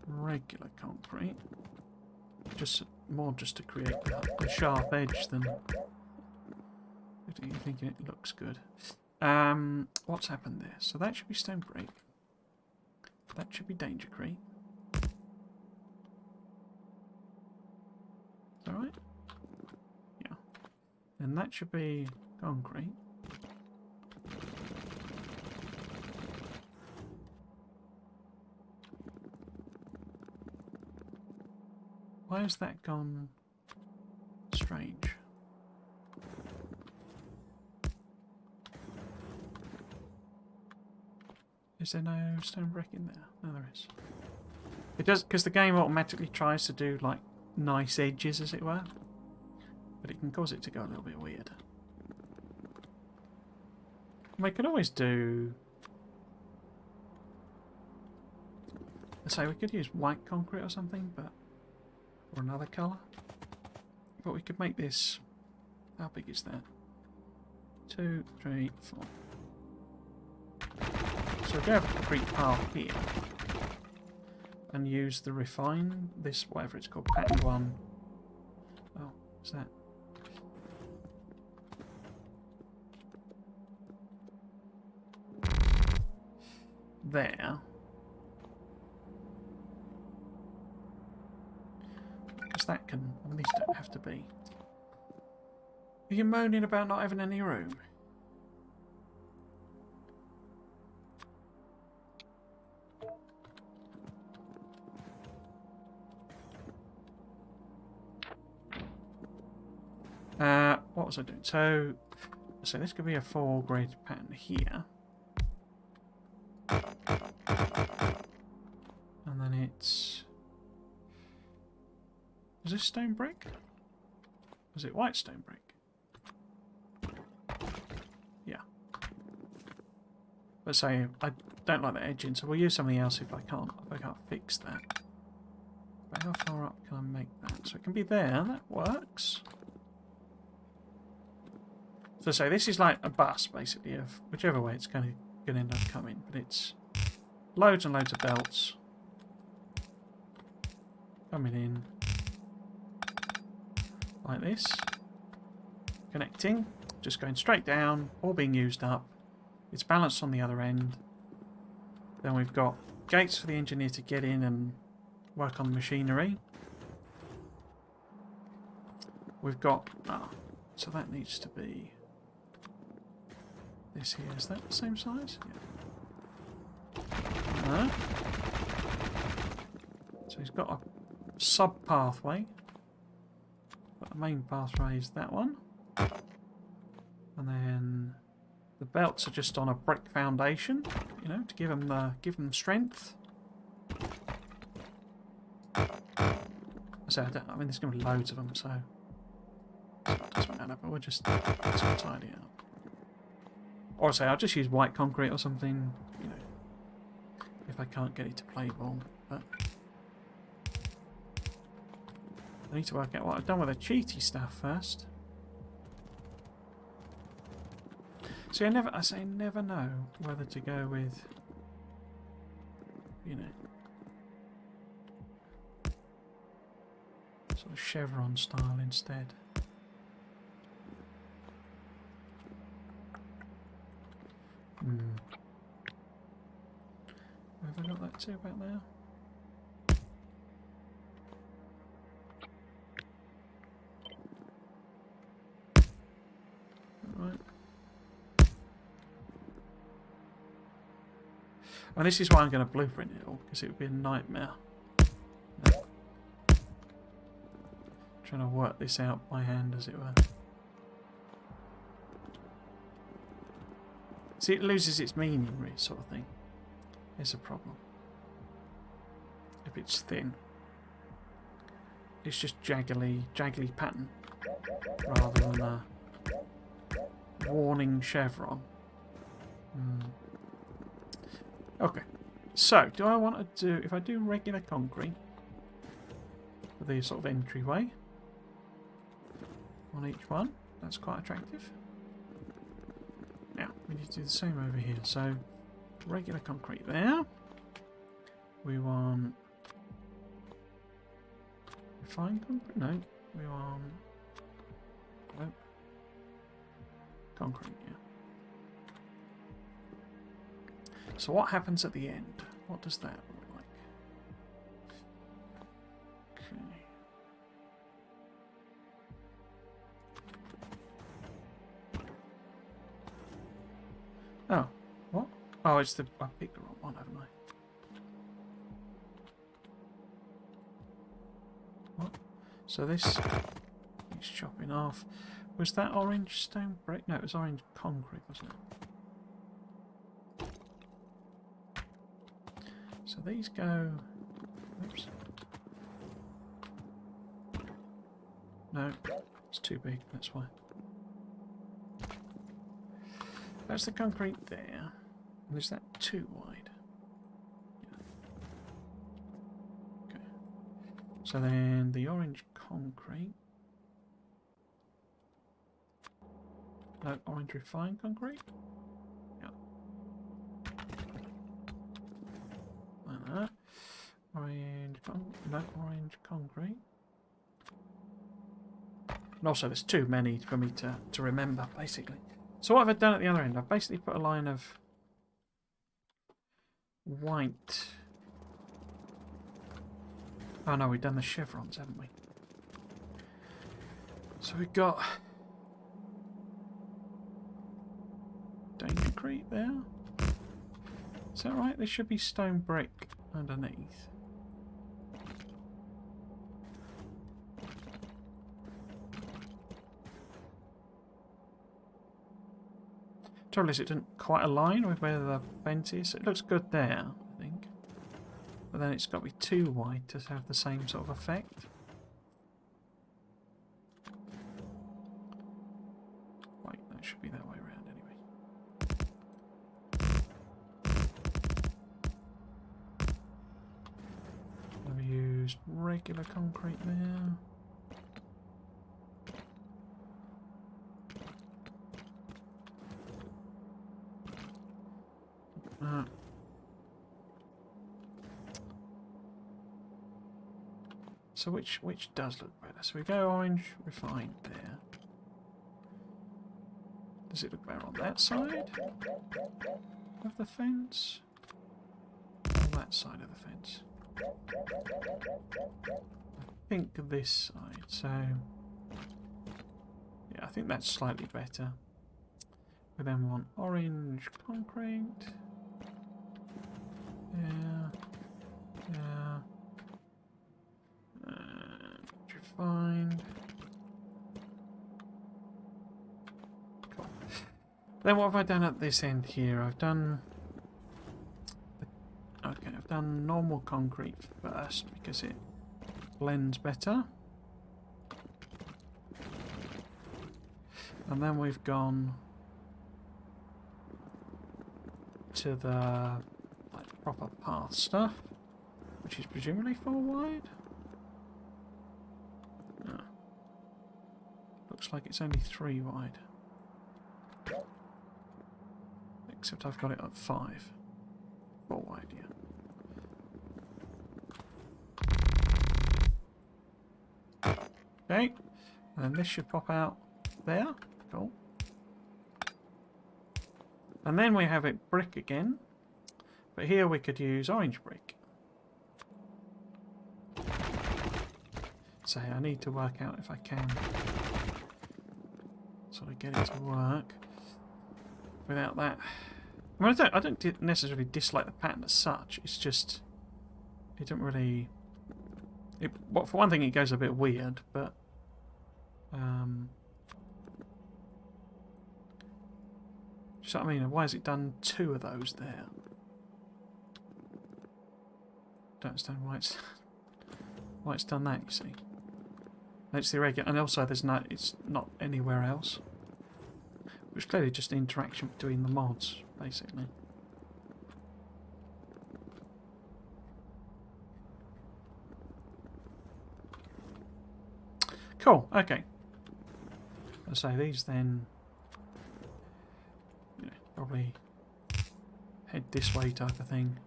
regular concrete. Just to create a sharp edge than you think it looks good. What's happened there? So that should be stone brick. That should be Dangercrete. right? Yeah. And that should be concrete. Why has that gone strange? Is there no stone brick in there? No, there is. It does, because the game automatically tries to do like nice edges, as it were, but it can cause it to go a little bit weird. We could always do. Let's say we could use white concrete or something, but or another colour. But we could make this. How big is that? 2, 3, 4. So we have a concrete path here, and use the refine, this whatever it's called, pattern 1. Oh, what's that? There. Because that can, I mean, these don't have to be. Are you moaning about not having any room? What was I doing? So this could be a 4 grid pattern here. And then it's... Is this stone brick? Is it white stone brick? Yeah. But say I don't like the edging, so we'll use something else if I can't fix that. But how far up can I make that? So it can be there, that works. So say this is like a bus basically of whichever way it's going to end up coming, but it's loads and loads of belts coming in like this, connecting, just going straight down, all being used up. It's balanced on the other end. Then we've got gates for the engineer to get in and work on the machinery. We've got so that needs to be this here. Is that the same size? Yeah. No. So he's got a sub pathway. But the main pathway is that one. And then the belts are just on a brick foundation, you know, to give them strength. So I mean, there's going to be loads of them, so it doesn't matter. But we'll just tidy it up. Or say I'll just use white concrete or something, you know, if I can't get it to play ball. But I need to work out what I've done with the cheaty stuff first. See, I never know whether to go with, you know, sort of chevron style instead. Have I got that too about there? Right. And this is why I'm going to blueprint it all, because it would be a nightmare. No. Trying to work this out by hand, as it were. See, it loses its meaning, really, sort of thing. It's a problem. If it's thin, it's just jaggly pattern rather than a warning chevron. Okay, so do I want to do, if I do regular concrete for the sort of entryway on each one, that's quite attractive. Now we need to do the same over here. So regular concrete there. We want refined concrete. No, we want concrete. Yeah. So what happens at the end? What does that look like? Okay. Oh, it's the... I picked the wrong one, haven't I? What? So this is chopping off. Was that orange stone brick? No, it was orange concrete, wasn't it? So these go... Oops. No, it's too big, that's why. That's the concrete there. And is that too wide? Yeah. Okay. So then the orange concrete. No, orange refined concrete? Yeah. Like that. Orange concrete. And also there's too many for me to remember, basically. So what have I done at the other end? I've basically put a line of white. Oh no, we've done the chevrons, haven't we? So we've got Dancrete there. Is that right? There should be stone brick underneath. Trouble is, it didn't quite align with where the fence is. It looks good there, I think. But then it's got to be too wide to have the same sort of effect. Wait, that should be that way around anyway. I've used regular concrete there. So which does look better? So we go orange refined there. Does it look better on that side of the fence? Or that side of the fence? I think this side. So yeah, I think that's slightly better. We then want orange concrete. Yeah. Yeah. Refined. Cool. Then what have I done at this end here? I've done... Okay, I've done normal concrete first because it blends better. And then we've gone to the proper path stuff, which is presumably 4 wide. No. Looks like it's only 3 wide. Except I've got it at 5. 4 wide, yeah. Okay, and then this should pop out there. Cool. And then we have it brick again. But here we could use orange brick. So I need to work out if I can sort of get it to work without that. I mean, I don't necessarily dislike the pattern as such. It's just it don't really. Well, for one thing, it goes a bit weird, but so I mean, why has it done 2 of those there? Don't understand why it's done that. You see, it's the irregular, and also it's not anywhere else. Which clearly just interaction between the mods, basically. Cool. Okay. So these then, probably head this way type of thing,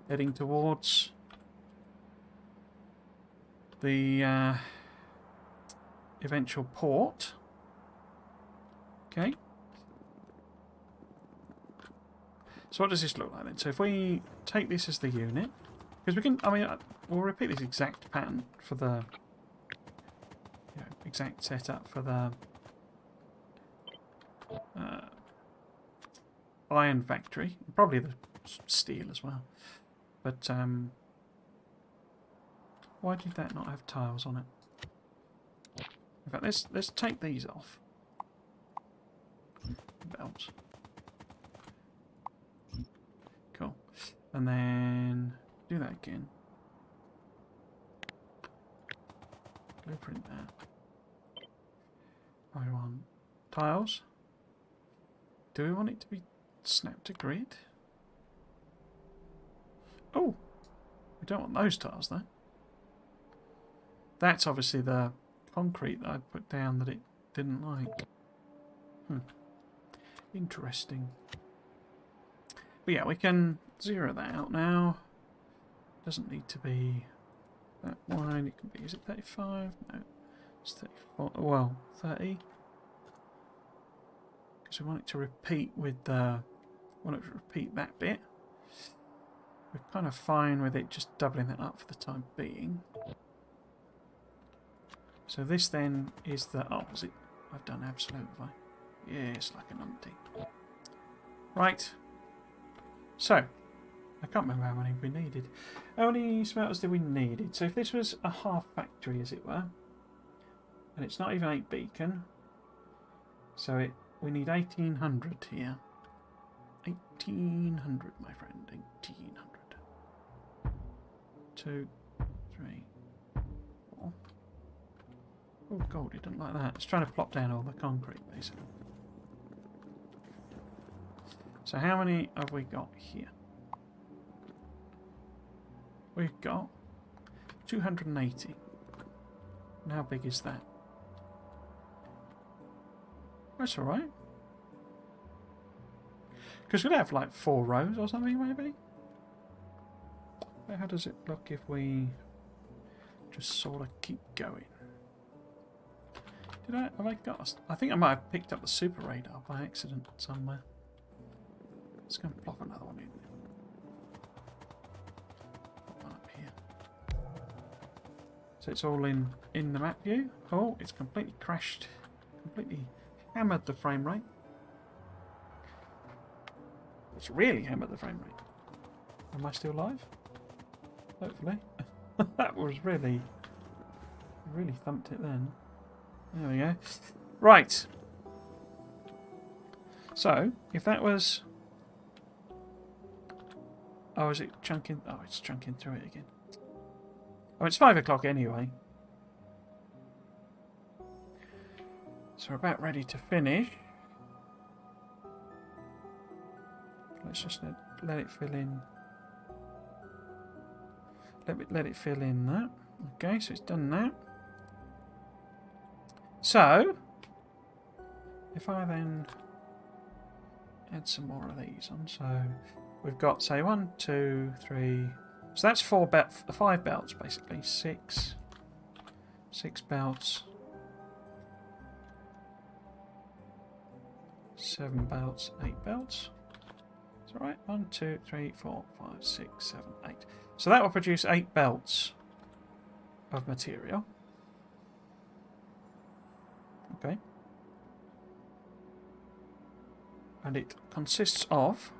heading towards the eventual port. Okay. So what does this look like then? So if we take this as the unit, because we can, I mean, we'll repeat this exact pattern for the exact setup for the iron factory, probably the steel as well. But why did that not have tiles on it? In fact, let's take these off. Belts. Cool. And then do that again. Blueprint that. I want tiles. Do we want it to be snapped to grid? Oh, we don't want those tiles though. That's obviously the concrete that I put down that it didn't like. Interesting. But yeah, we can zero that out now. Doesn't need to be that wide. It can be, is it 35? No, it's 34. Well, 30. Because we want it to repeat with the. Want it to repeat that bit. We're kind of fine with it just doubling that up for the time being. So this then is the. Oh, is it? I've done absolute. Have I? Yes, like an umpty. Right. So, I can't remember how many we needed. How many smelters did we need? So if this was a half factory, as it were, and it's not even 8 beacon, so we need 1800 here. 1800, my friend. 1800. 2, 3, 4. Oh, God, it doesn't like that. It's trying to plop down all the concrete, basically. So how many have we got here? We've got 280. And how big is that? That's alright. Because we'd have like 4 rows or something, maybe? But how does it look if we just sort of keep going? Have I got... I think I might have picked up the super radar by accident somewhere. Let's go and plop another one in. Pop one up here. So it's all in the map view. Oh, it's completely crashed. Completely hammered the frame rate. It's really hammered the frame rate. Am I still live? Hopefully. That was really thumped it then. There we go. Right. So, if that was... Oh, is it chunking? Oh, it's chunking through it again. Oh, it's 5 o'clock anyway. So we're about ready to finish. Let's just let it fill in. Let it fill in that. Okay, so it's done that. So, if I then add some more of these on, so we've got, say, 1, 2, 3. So that's 5 belts basically. 6 belts. 7 belts. 8 belts. Is that right? 1, 2, 3, 4, 5, 6, 7, 8. So that will produce 8 belts of material. Okay. And it consists of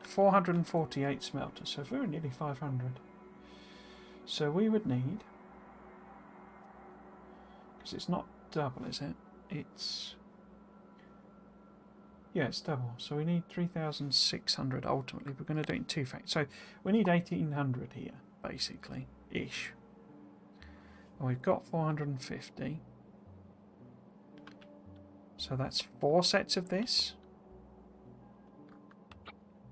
448 smelters, so very nearly 500. So we would need, because it's not double, is it? It's, yeah, it's double. So we need 3,600 ultimately. We're going to do it in 2 factors. So we need 1,800 here, basically, ish. And we've got 450. So that's 4 sets of this.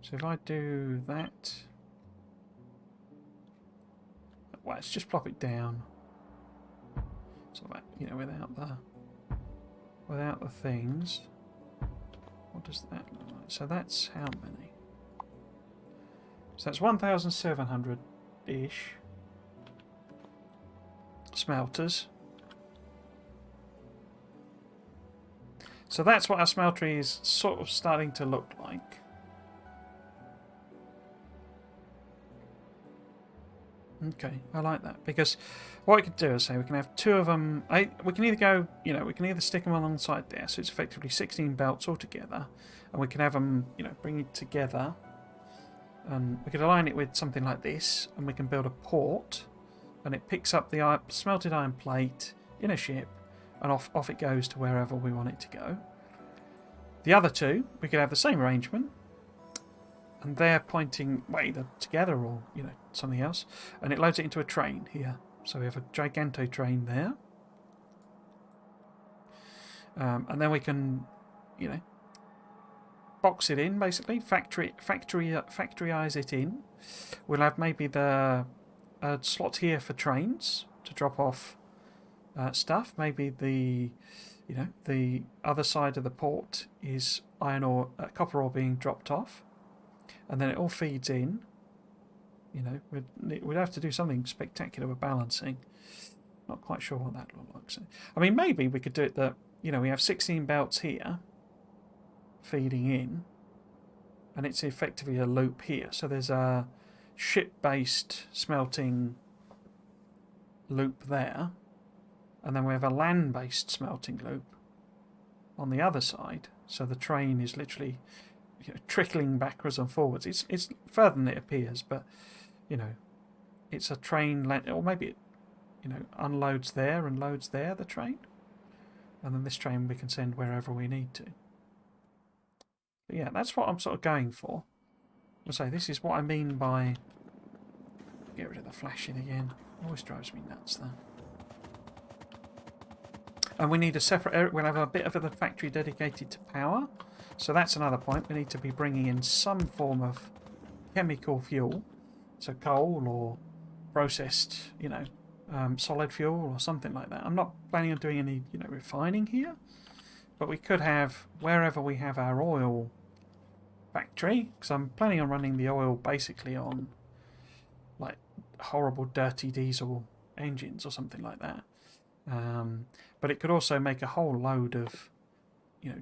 So if I do that, well, let's just plop it down. So that, you know, without the things. What does that look like? So that's how many? So that's 1,700-ish smelters. So that's what our smeltery is sort of starting to look like. Okay, I like that, because what we could do is say we can have two of them. We can either go, we can either stick them alongside there, so it's effectively 16 belts altogether, and we can have them, bring it together, and we could align it with something like this, and we can build a port, and it picks up the smelted iron plate in a ship, and off it goes to wherever we want it to go. The other two, we could have the same arrangement, and they're pointing either together or something else, and it loads it into a train here. So we have a giganto train there, and then we can box it in, basically factoryize it in. We'll have maybe the slot here for trains to drop off stuff. Maybe the other side of the port is iron ore, copper ore being dropped off, and then it all feeds in. We'd have to do something spectacular with balancing. Not quite sure what that looks like. I mean, maybe we could do it that we have 16 belts here feeding in, and it's effectively a loop here. So there's a ship-based smelting loop there, and then we have a land-based smelting loop on the other side. So the train is literally trickling backwards and forwards. It's further than it appears, but it's a train, or maybe it unloads there and loads there, the train, and then this train we can send wherever we need to. But yeah, that's what I'm sort of going for. I'll say this is what I mean by, get rid of the flashing again. It always drives me nuts though. And we need a separate area. We'll have a bit of the factory dedicated to power. So that's another point. We need to be bringing in some form of chemical fuel. So coal or processed, solid fuel or something like that. I'm not planning on doing any, refining here. But we could have, wherever we have our oil factory, because I'm planning on running the oil basically on like horrible dirty diesel engines or something like that. But it could also make a whole load of,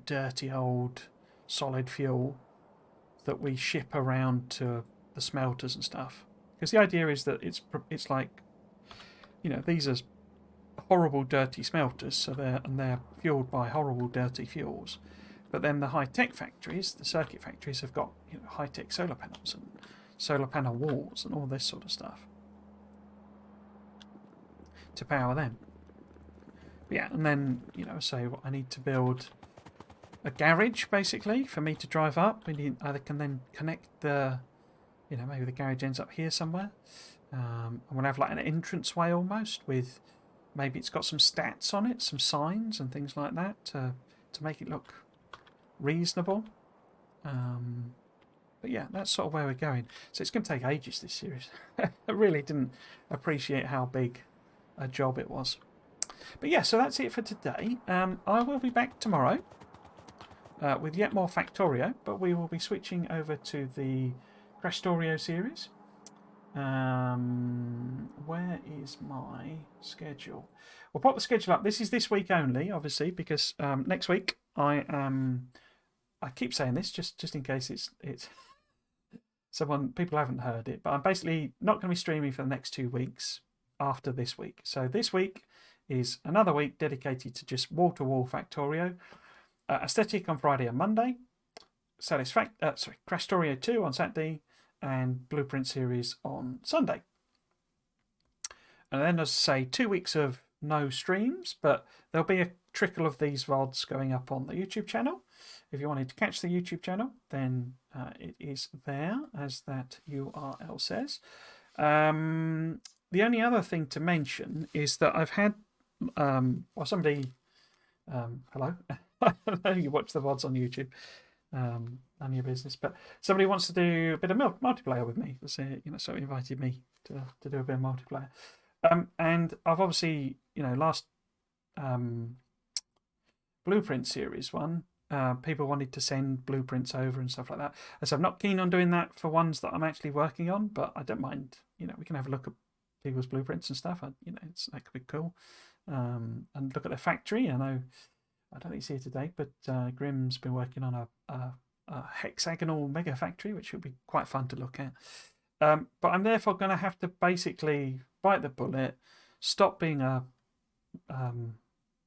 dirty old solid fuel that we ship around to the smelters and stuff. Because the idea is that it's like, these are horrible dirty smelters, so they're fueled by horrible dirty fuels. But then the high-tech factories, the circuit factories, have got high-tech solar panels and solar panel walls and all this sort of stuff to power them. But yeah, and then so I need to build a garage basically for me to drive up. I can then connect the, maybe the garage ends up here somewhere, and we'll have like an entranceway almost with. Maybe it's got some stats on it, some signs and things like that to make it look reasonable. But yeah, that's sort of where we're going. So it's going to take ages, this series. I really didn't appreciate how big a job it was. But yeah, so that's it for today. I will be back tomorrow with yet more Factorio, but we will be switching over to the Factorio series. Where is my schedule? We'll pop the schedule up. This is this week only, obviously, because next week I keep saying this just in case it's people haven't heard it, but I'm basically not going to be streaming for the next 2 weeks after this week. So this week is another week dedicated to just wall-to-wall Factorio. Aesthetic on Friday and Monday. Factorio 2 on Saturday. And Blueprint series on Sunday. And then, as I say, 2 weeks of no streams, but there'll be a trickle of these VODs going up on the YouTube channel. If you wanted to catch the YouTube channel, then it is there, as that URL says. The only other thing to mention is that I've had, somebody, hello, I know you watch the VODs on YouTube. None of your business, but somebody wants to do a bit of multiplayer with me. So invited me to do a bit of multiplayer. And I've obviously, last Blueprint series one, people wanted to send blueprints over and stuff like that. And so I'm not keen on doing that for ones that I'm actually working on, but I don't mind. We can have a look at people's blueprints and stuff. That could be cool. And look at their factory. I know. I don't think he's here today, but Grim's been working on a hexagonal mega factory, which will be quite fun to look at. But I'm therefore going to have to basically bite the bullet, stop being a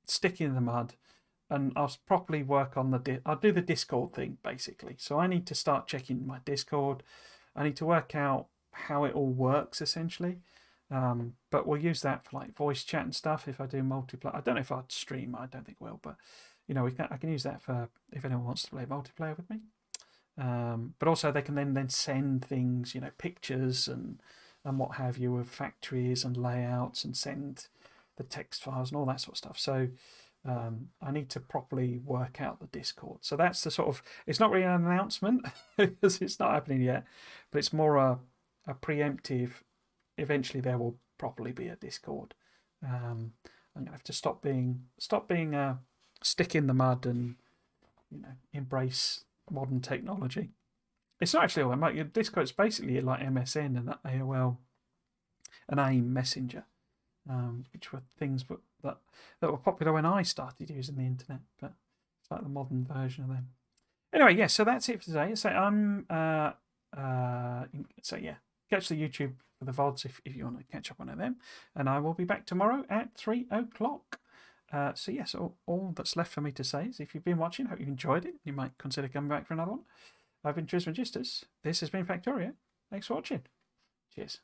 stick in the mud, and I'll properly work on I'll do the Discord thing basically. So I need to start checking my Discord. I need to work out how it all works essentially. But we'll use that for like voice chat and stuff if I do multiplayer. I don't know if I'd stream. I don't think I will, but I can use that for if anyone wants to play multiplayer with me. But also they can then send things, pictures and what have you of factories and layouts, and send the text files and all that sort of stuff. So I need to properly work out the Discord. So that's the sort of, it's not really an announcement because it's not happening yet, but it's more a preemptive. Eventually there will probably be a Discord. I'm going to have to stop being a stick in the mud and embrace modern technology. It's not actually all that much. Discord's basically like MSN and AOL and AIM Messenger, which were things that were popular when I started using the internet, but it's like the modern version of them. Anyway, yeah, so that's it for today. So yeah, catch the YouTube for the VODs if you want to catch up on them, and I will be back tomorrow at 3 o'clock. So yes, all that's left for me to say is if you've been watching, hope you enjoyed it. You might consider coming back for another one. I've been Trismegistus. This has been Factorio. Thanks for watching. Cheers.